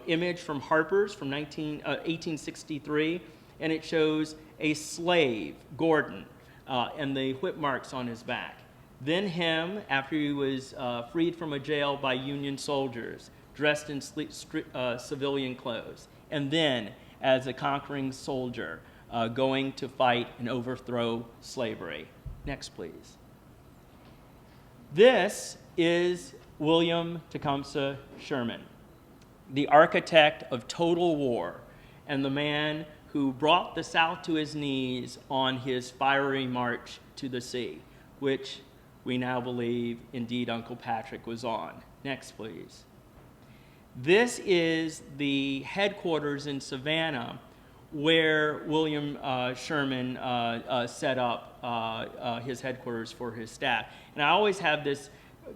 image from Harper's from 1863, and it shows a slave, Gordon, and the whip marks on his back. Then him, after he was freed from a jail by Union soldiers, dressed in civilian clothes, and then as a conquering soldier, going to fight and overthrow slavery. Next, please. This is William Tecumseh Sherman, the architect of total war and the man who brought the South to his knees on his fiery march to the sea, which we now believe indeed Uncle Patrick was on. Next, please. This is the headquarters in Savannah where William Sherman set up his headquarters for his staff. And I always have this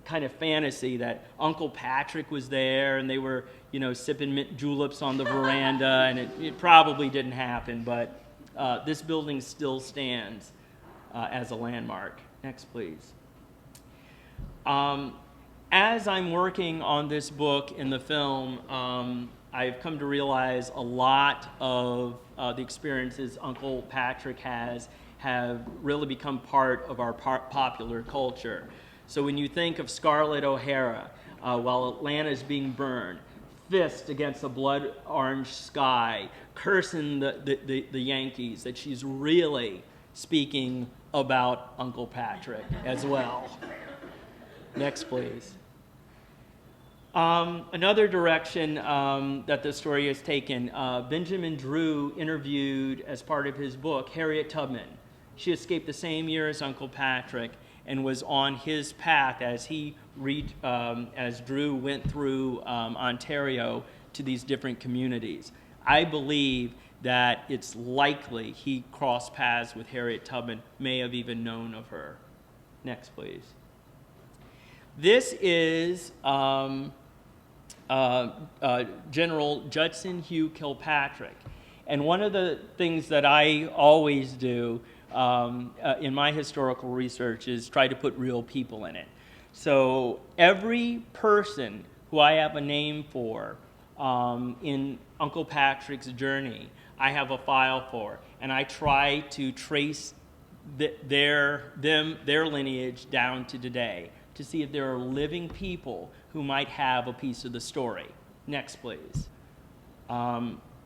kind of fantasy that Uncle Patrick was there and they were, sipping mint juleps on the veranda, and it probably didn't happen, but this building still stands as a landmark. Next, please. As I'm working on this book in the film, I've come to realize a lot of the experiences Uncle Patrick has have really become part of our popular culture. So when you think of Scarlett O'Hara, while Atlanta's being burned, fist against a blood orange sky, cursing the Yankees, that she's really speaking about Uncle Patrick as well. Next, please. Another direction that the story has taken, Benjamin Drew interviewed as part of his book Harriet Tubman. She escaped the same year as Uncle Patrick and was on his path as as Drew went through Ontario to these different communities. I believe that it's likely he crossed paths with Harriet Tubman, may have even known of her. Next, please. This is General Judson Hugh Kilpatrick. And one of the things that I always do in my historical research is try to put real people in it. So every person who I have a name for in Uncle Patrick's journey, I have a file for, and I try to trace their lineage down to today to see if there are living people who might have a piece of the story. Next, please.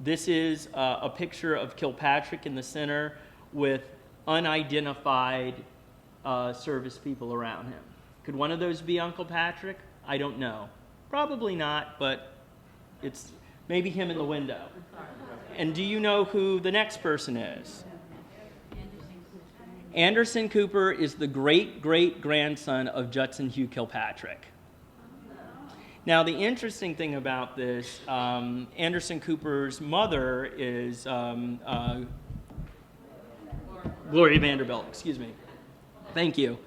This is a picture of Kilpatrick in the center with unidentified service people around him. Could one of those be Uncle Patrick? I don't know. Probably not, but it's maybe him in the window. And do you know who the next person is? Anderson Cooper is the great-great-grandson of Judson Hugh Kilpatrick. Now, the interesting thing about this, Anderson Cooper's mother is Gloria Vanderbilt, excuse me. Thank you.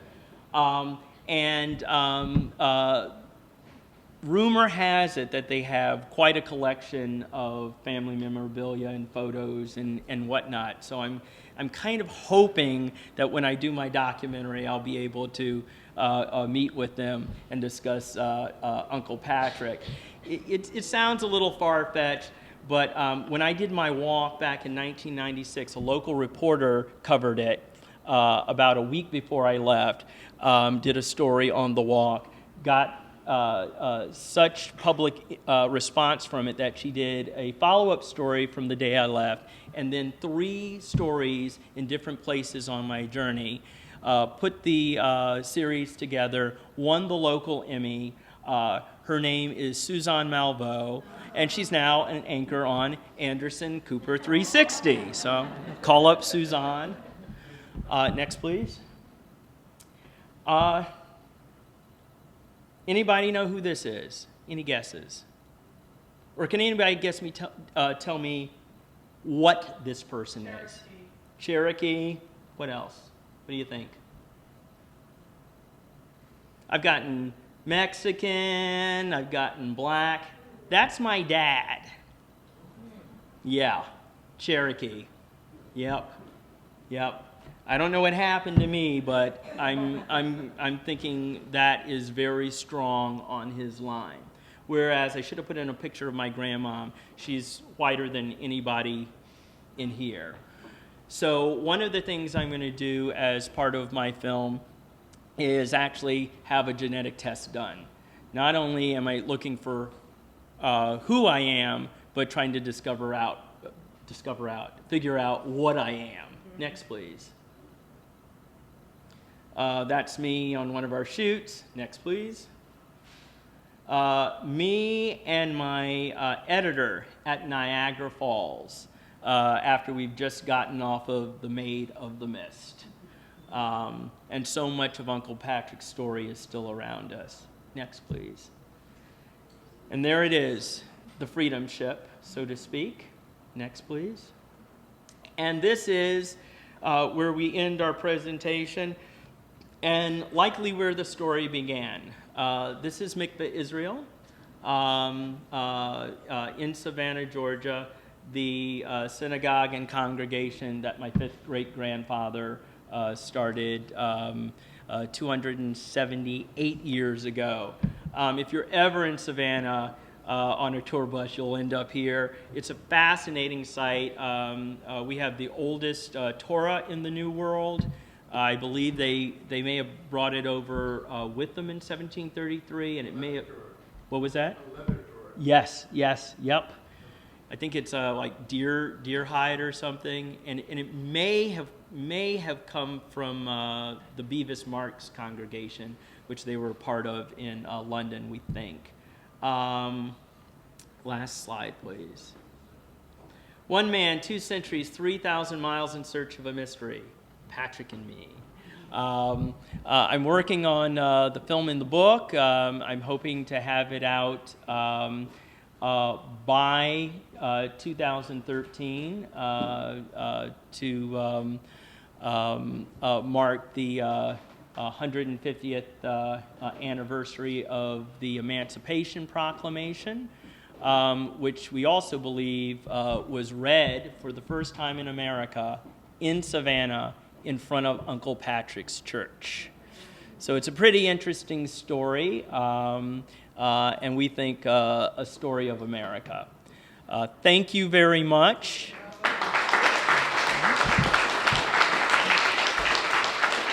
Rumor has it that they have quite a collection of family memorabilia and photos and whatnot. So I'm kind of hoping that when I do my documentary, I'll be able to meet with them and discuss Uncle Patrick. It sounds a little far-fetched, but when I did my walk back in 1996, a local reporter covered it about a week before I left, did a story on the walk, got such public response from it that she did a follow-up story from the day I left, and then 3 stories in different places on my journey. Put the series together, won the local Emmy. Her name is Suzanne Malveaux, and she's now an anchor on Anderson Cooper 360. So call up Suzanne. Next, please. Anybody know who this is? Any guesses? Or can anybody tell me what this person is? Cherokee. What else? What do you think? I've gotten Mexican. I've gotten black. That's my dad. Yeah, Cherokee. Yep. I don't know what happened to me, but I'm thinking that is very strong on his line. Whereas I should have put in a picture of my grandmom. She's whiter than anybody in here. So one of the things I'm going to do as part of my film is actually have a genetic test done. Not only am I looking for who I am, but trying to figure out what I am. Next, please. That's me on one of our shoots. Next, please. Me and my editor at Niagara Falls after we've just gotten off of The Maid of the Mist. And so much of Uncle Patrick's story is still around us. Next, please. And there it is, the Freedom Ship, so to speak. Next, please. And this is where we end our presentation, and likely where the story began. This is Mikveh Israel in Savannah, Georgia, the synagogue and congregation that my 5th great-grandfather started 278 years ago. If you're ever in Savannah on a tour bus, you'll end up here. It's a fascinating site. We have the oldest Torah in the New World. I believe they may have brought it over with them in 1733, and it may have... What was that? Yes, yep. I think it's like deer hide or something, and it may have come from the Bevis Marks congregation, which they were a part of in London, we think. Last slide, please. One man, 2 centuries, 3,000 miles in search of a mystery. Patrick and me. I'm working on the film and the book. I'm hoping to have it out by 2013 to mark the 150th anniversary of the Emancipation Proclamation, which we also believe was read for the first time in America in Savannah in front of Uncle Patrick's church. So it's a pretty interesting story, and we think a story of America. Thank you very much.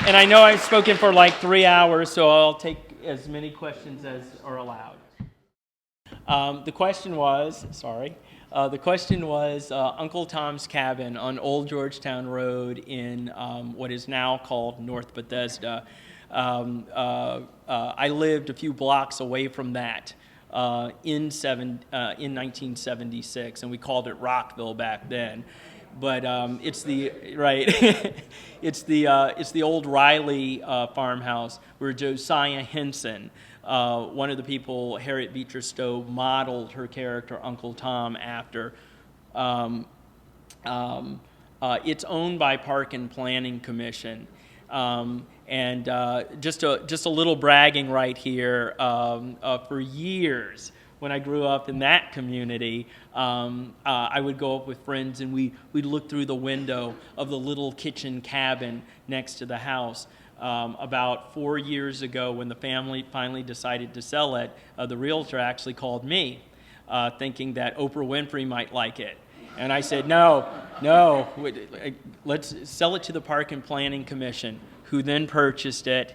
And I know I've spoken for like 3 hours, so I'll take as many questions as are allowed. The question was Uncle Tom's Cabin on Old Georgetown Road in what is now called North Bethesda. I lived a few blocks away from that in 1976, and we called it Rockville back then. But it's the it's the old Riley farmhouse where Josiah Henson, one of the people Harriet Beecher Stowe modeled her character Uncle Tom after. It's owned by Park and Planning Commission. And just a little bragging right here, for years, when I grew up in that community, I would go up with friends and we'd look through the window of the little kitchen cabin next to the house. About 4 years ago, when the family finally decided to sell it, the realtor actually called me, thinking that Oprah Winfrey might like it. And I said, no, let's sell it to the Park and Planning Commission, who then purchased it.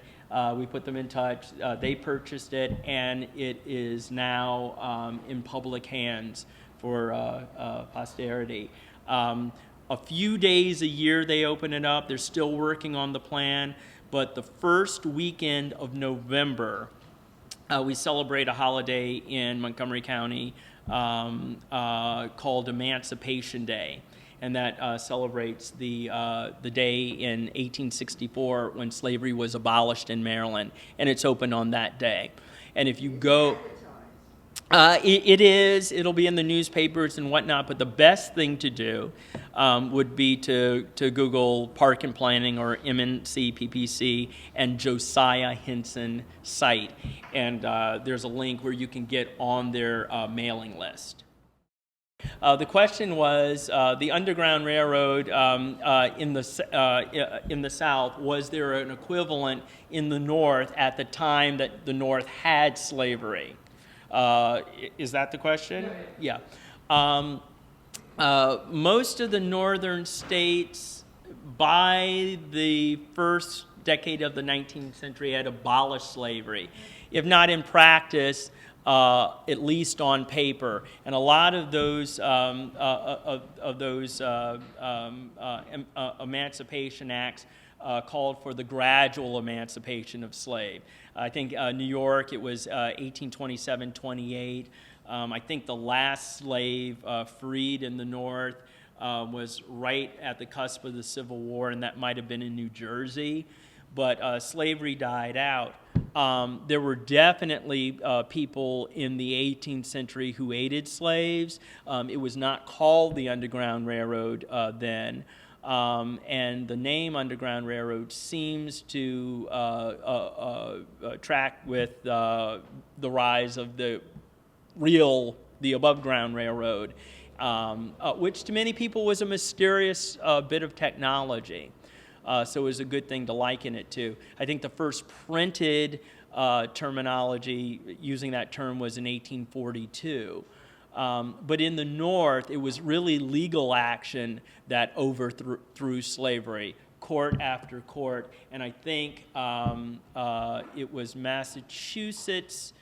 We put them in touch. They purchased it, and it is now in public hands for posterity. A few days a year they open it up. They're still working on the plan, but the first weekend of November, we celebrate a holiday in Montgomery County called Emancipation Day, and that celebrates the day in 1864 when slavery was abolished in Maryland, and it's open on that day. And if you go, it'll be in the newspapers and whatnot, but the best thing to do would be to Google Park and Planning or MNC PPC and Josiah Henson site, and there's a link where you can get on their mailing list. The question was, the Underground Railroad in the South, was there an equivalent in the North at the time that the North had slavery? Is that the question? Yeah. Most of the northern states, by the first decade of the 19th century, had abolished slavery, if not in practice, at least on paper. And a lot of those Emancipation Acts called for the gradual emancipation of slave. I think New York, it was 1827-28. I think the last slave freed in the North was right at the cusp of the Civil War, and that might have been in New Jersey. But slavery died out. There were definitely people in the 18th century who aided slaves. It was not called the Underground Railroad then. And the name Underground Railroad seems to track with the rise of the above-ground railroad, which to many people was a mysterious bit of technology. So it was a good thing to liken it to. I think the first printed terminology using that term was in 1842. But in the North, it was really legal action that overthrew slavery, court after court. And I think it was Massachusetts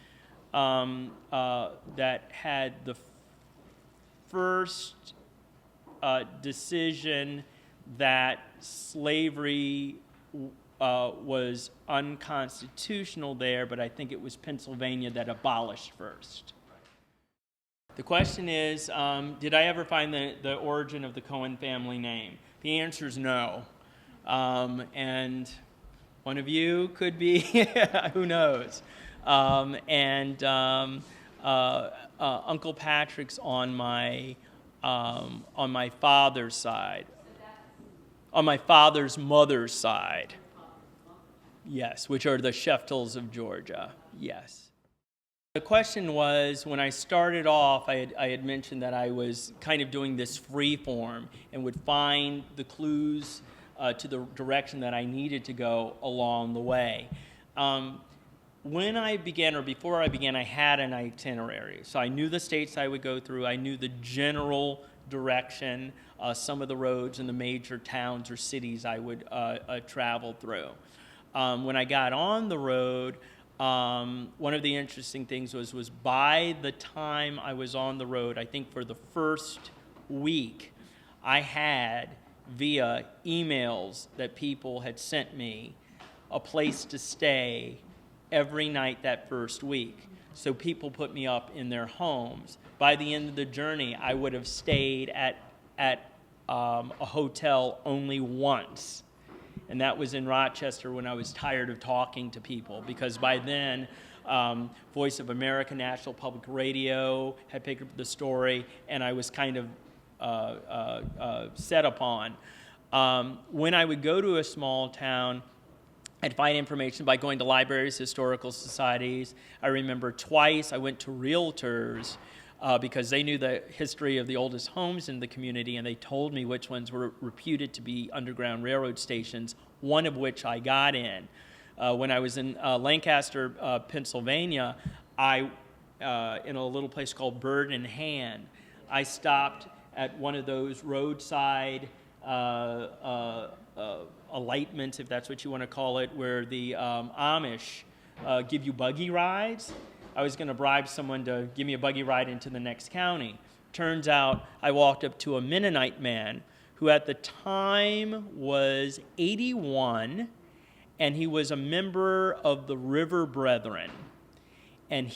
that had the first decision that slavery was unconstitutional there, but I think it was Pennsylvania that abolished first. The question is, did I ever find the origin of the Cohen family name? The answer is no. And one of you could be, who knows? Uncle Patrick's on my father's side. On my father's mother's side. Yes, which are the Sheftals of Georgia. Yes. The question was, when I started off, I had mentioned that I was kind of doing this free form and would find the clues to the direction that I needed to go along the way. When I began, or before I began, I had an itinerary. So I knew the states I would go through. I knew the general direction, some of the roads in the major towns or cities I would travel through. When I got on the road, one of the interesting things was by the time I was on the road, I think for the first week, I had, via emails that people had sent me, a place to stay every night that first week. So people put me up in their homes. By the end of the journey, I would have stayed at a hotel only once. And that was in Rochester when I was tired of talking to people, because by then, Voice of America, National Public Radio had picked up the story, and I was kind of set upon. When I would go to a small town, I'd find information by going to libraries, historical societies. I remember twice I went to realtors because they knew the history of the oldest homes in the community, and they told me which ones were reputed to be Underground Railroad stations, one of which I got in. When I was in Lancaster, Pennsylvania, in a little place called Bird in Hand, I stopped at one of those roadside alightments, if that's what you want to call it, where the Amish give you buggy rides. I was going to bribe someone to give me a buggy ride into the next county. Turns out I walked up to a Mennonite man who at the time was 81, and he was a member of the River Brethren. And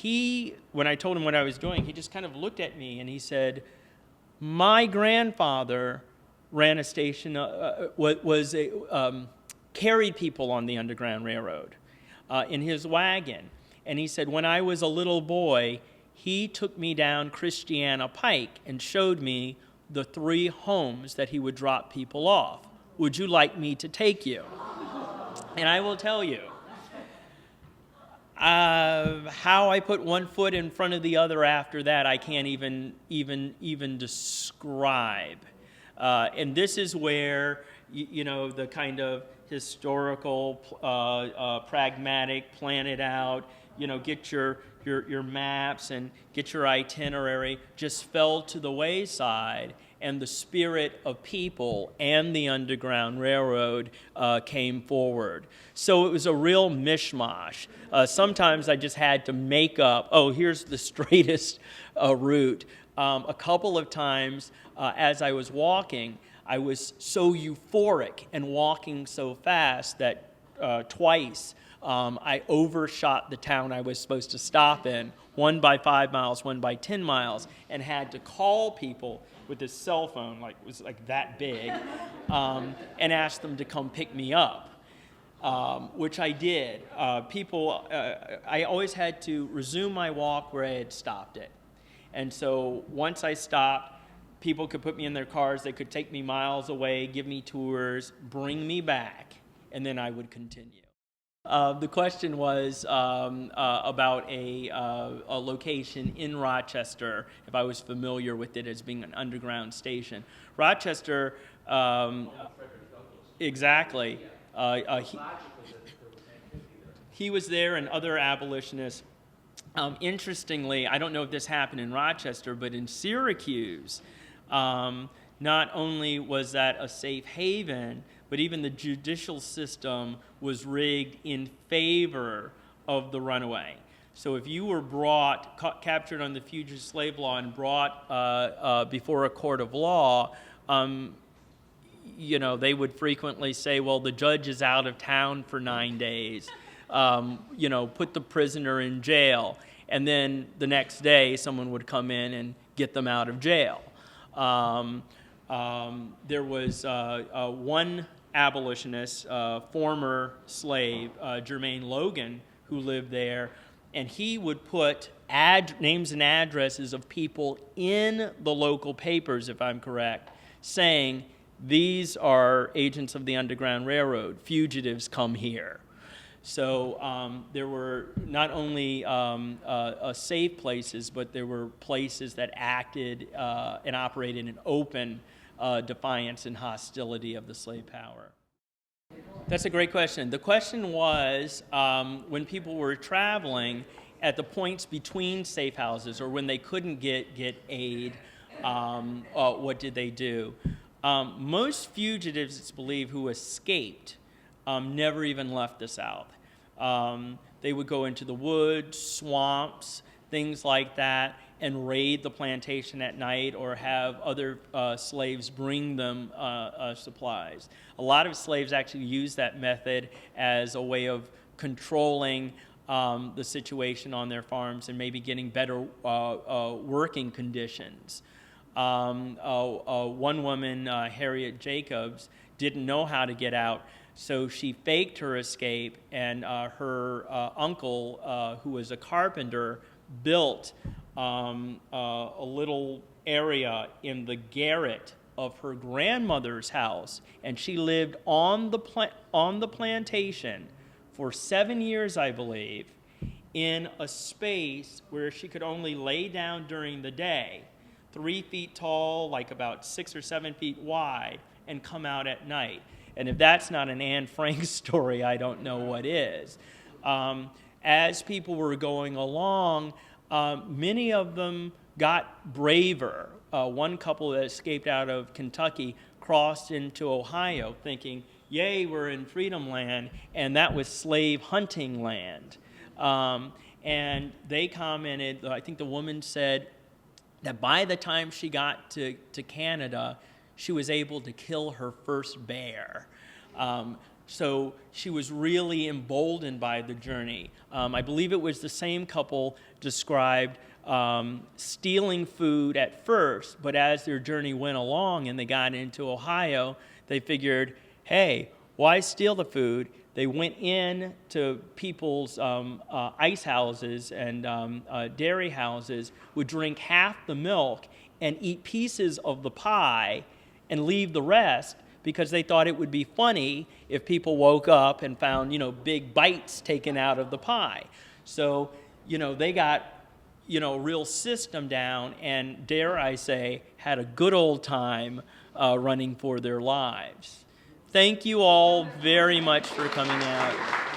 when I told him what I was doing, he just kind of looked at me and he said, my grandfather ran a station, carried people on the Underground Railroad in his wagon. And he said, when I was a little boy, he took me down Christiana Pike and showed me the 3 homes that he would drop people off. Would you like me to take you? And I will tell you, how I put one foot in front of the other after that, I can't even describe. And this is where, the kind of historical, pragmatic, plan it out, get your maps and get your itinerary, just fell to the wayside, and the spirit of people and the Underground Railroad came forward. So it was a real mishmash. Sometimes I just had to make up, here's the straightest route. A couple of times as I was walking, I was so euphoric and walking so fast that twice I overshot the town I was supposed to stop in, one by 5 miles, one by 10 miles, and had to call people with this cell phone, was that big, and ask them to come pick me up, which I did. I always had to resume my walk where I had stopped it. And so once I stopped, people could put me in their cars, they could take me miles away, give me tours, bring me back, and then I would continue. The question was about a location in Rochester, if I was familiar with it as being an underground station. Rochester, exactly. He was there, and other abolitionists. Interestingly, I don't know if this happened in Rochester, but in Syracuse, not only was that a safe haven, but even the judicial system was rigged in favor of the runaway. So if you were captured on the fugitive slave law and brought before a court of law, they would frequently say, well, the judge is out of town for 9 days. Put the prisoner in jail. And then the next day, someone would come in and get them out of jail. There was one abolitionist, former slave, Jermaine Logan, who lived there, and he would put names and addresses of people in the local papers, if I'm correct, saying, these are agents of the Underground Railroad, fugitives come here. So there were not only safe places, but there were places that acted and operated in open defiance and hostility of the slave power. That's a great question. The question was, when people were traveling at the points between safe houses, or when they couldn't get aid, what did they do? Most fugitives, it's believed, who escaped never even left the South. They would go into the woods, swamps, things like that, and raid the plantation at night, or have other slaves bring them supplies. A lot of slaves actually used that method as a way of controlling the situation on their farms and maybe getting better working conditions. One woman, Harriet Jacobs, didn't know how to get out, so she faked her escape, and her uncle, who was a carpenter, built a little area in the garret of her grandmother's house, and she lived on the plantation for 7 years, I believe, in a space where she could only lay down during the day, 3 feet tall, like about 6 or 7 feet wide, and come out at night. And if that's not an Anne Frank story, I don't know what is. As people were going along, many of them got braver. One couple that escaped out of Kentucky crossed into Ohio thinking, yay, we're in freedom land, and that was slave hunting land. And they commented, I think the woman said that by the time she got to Canada, she was able to kill her first bear. So she was really emboldened by the journey. I believe it was the same couple described stealing food at first, but as their journey went along and they got into Ohio, they figured, hey, why steal the food? They went in to people's ice houses and dairy houses, would drink half the milk and eat pieces of the pie and leave the rest because they thought it would be funny if people woke up and found, big bites taken out of the pie. So, they got, a real system down and, dare I say, had a good old time running for their lives. Thank you all very much for coming out.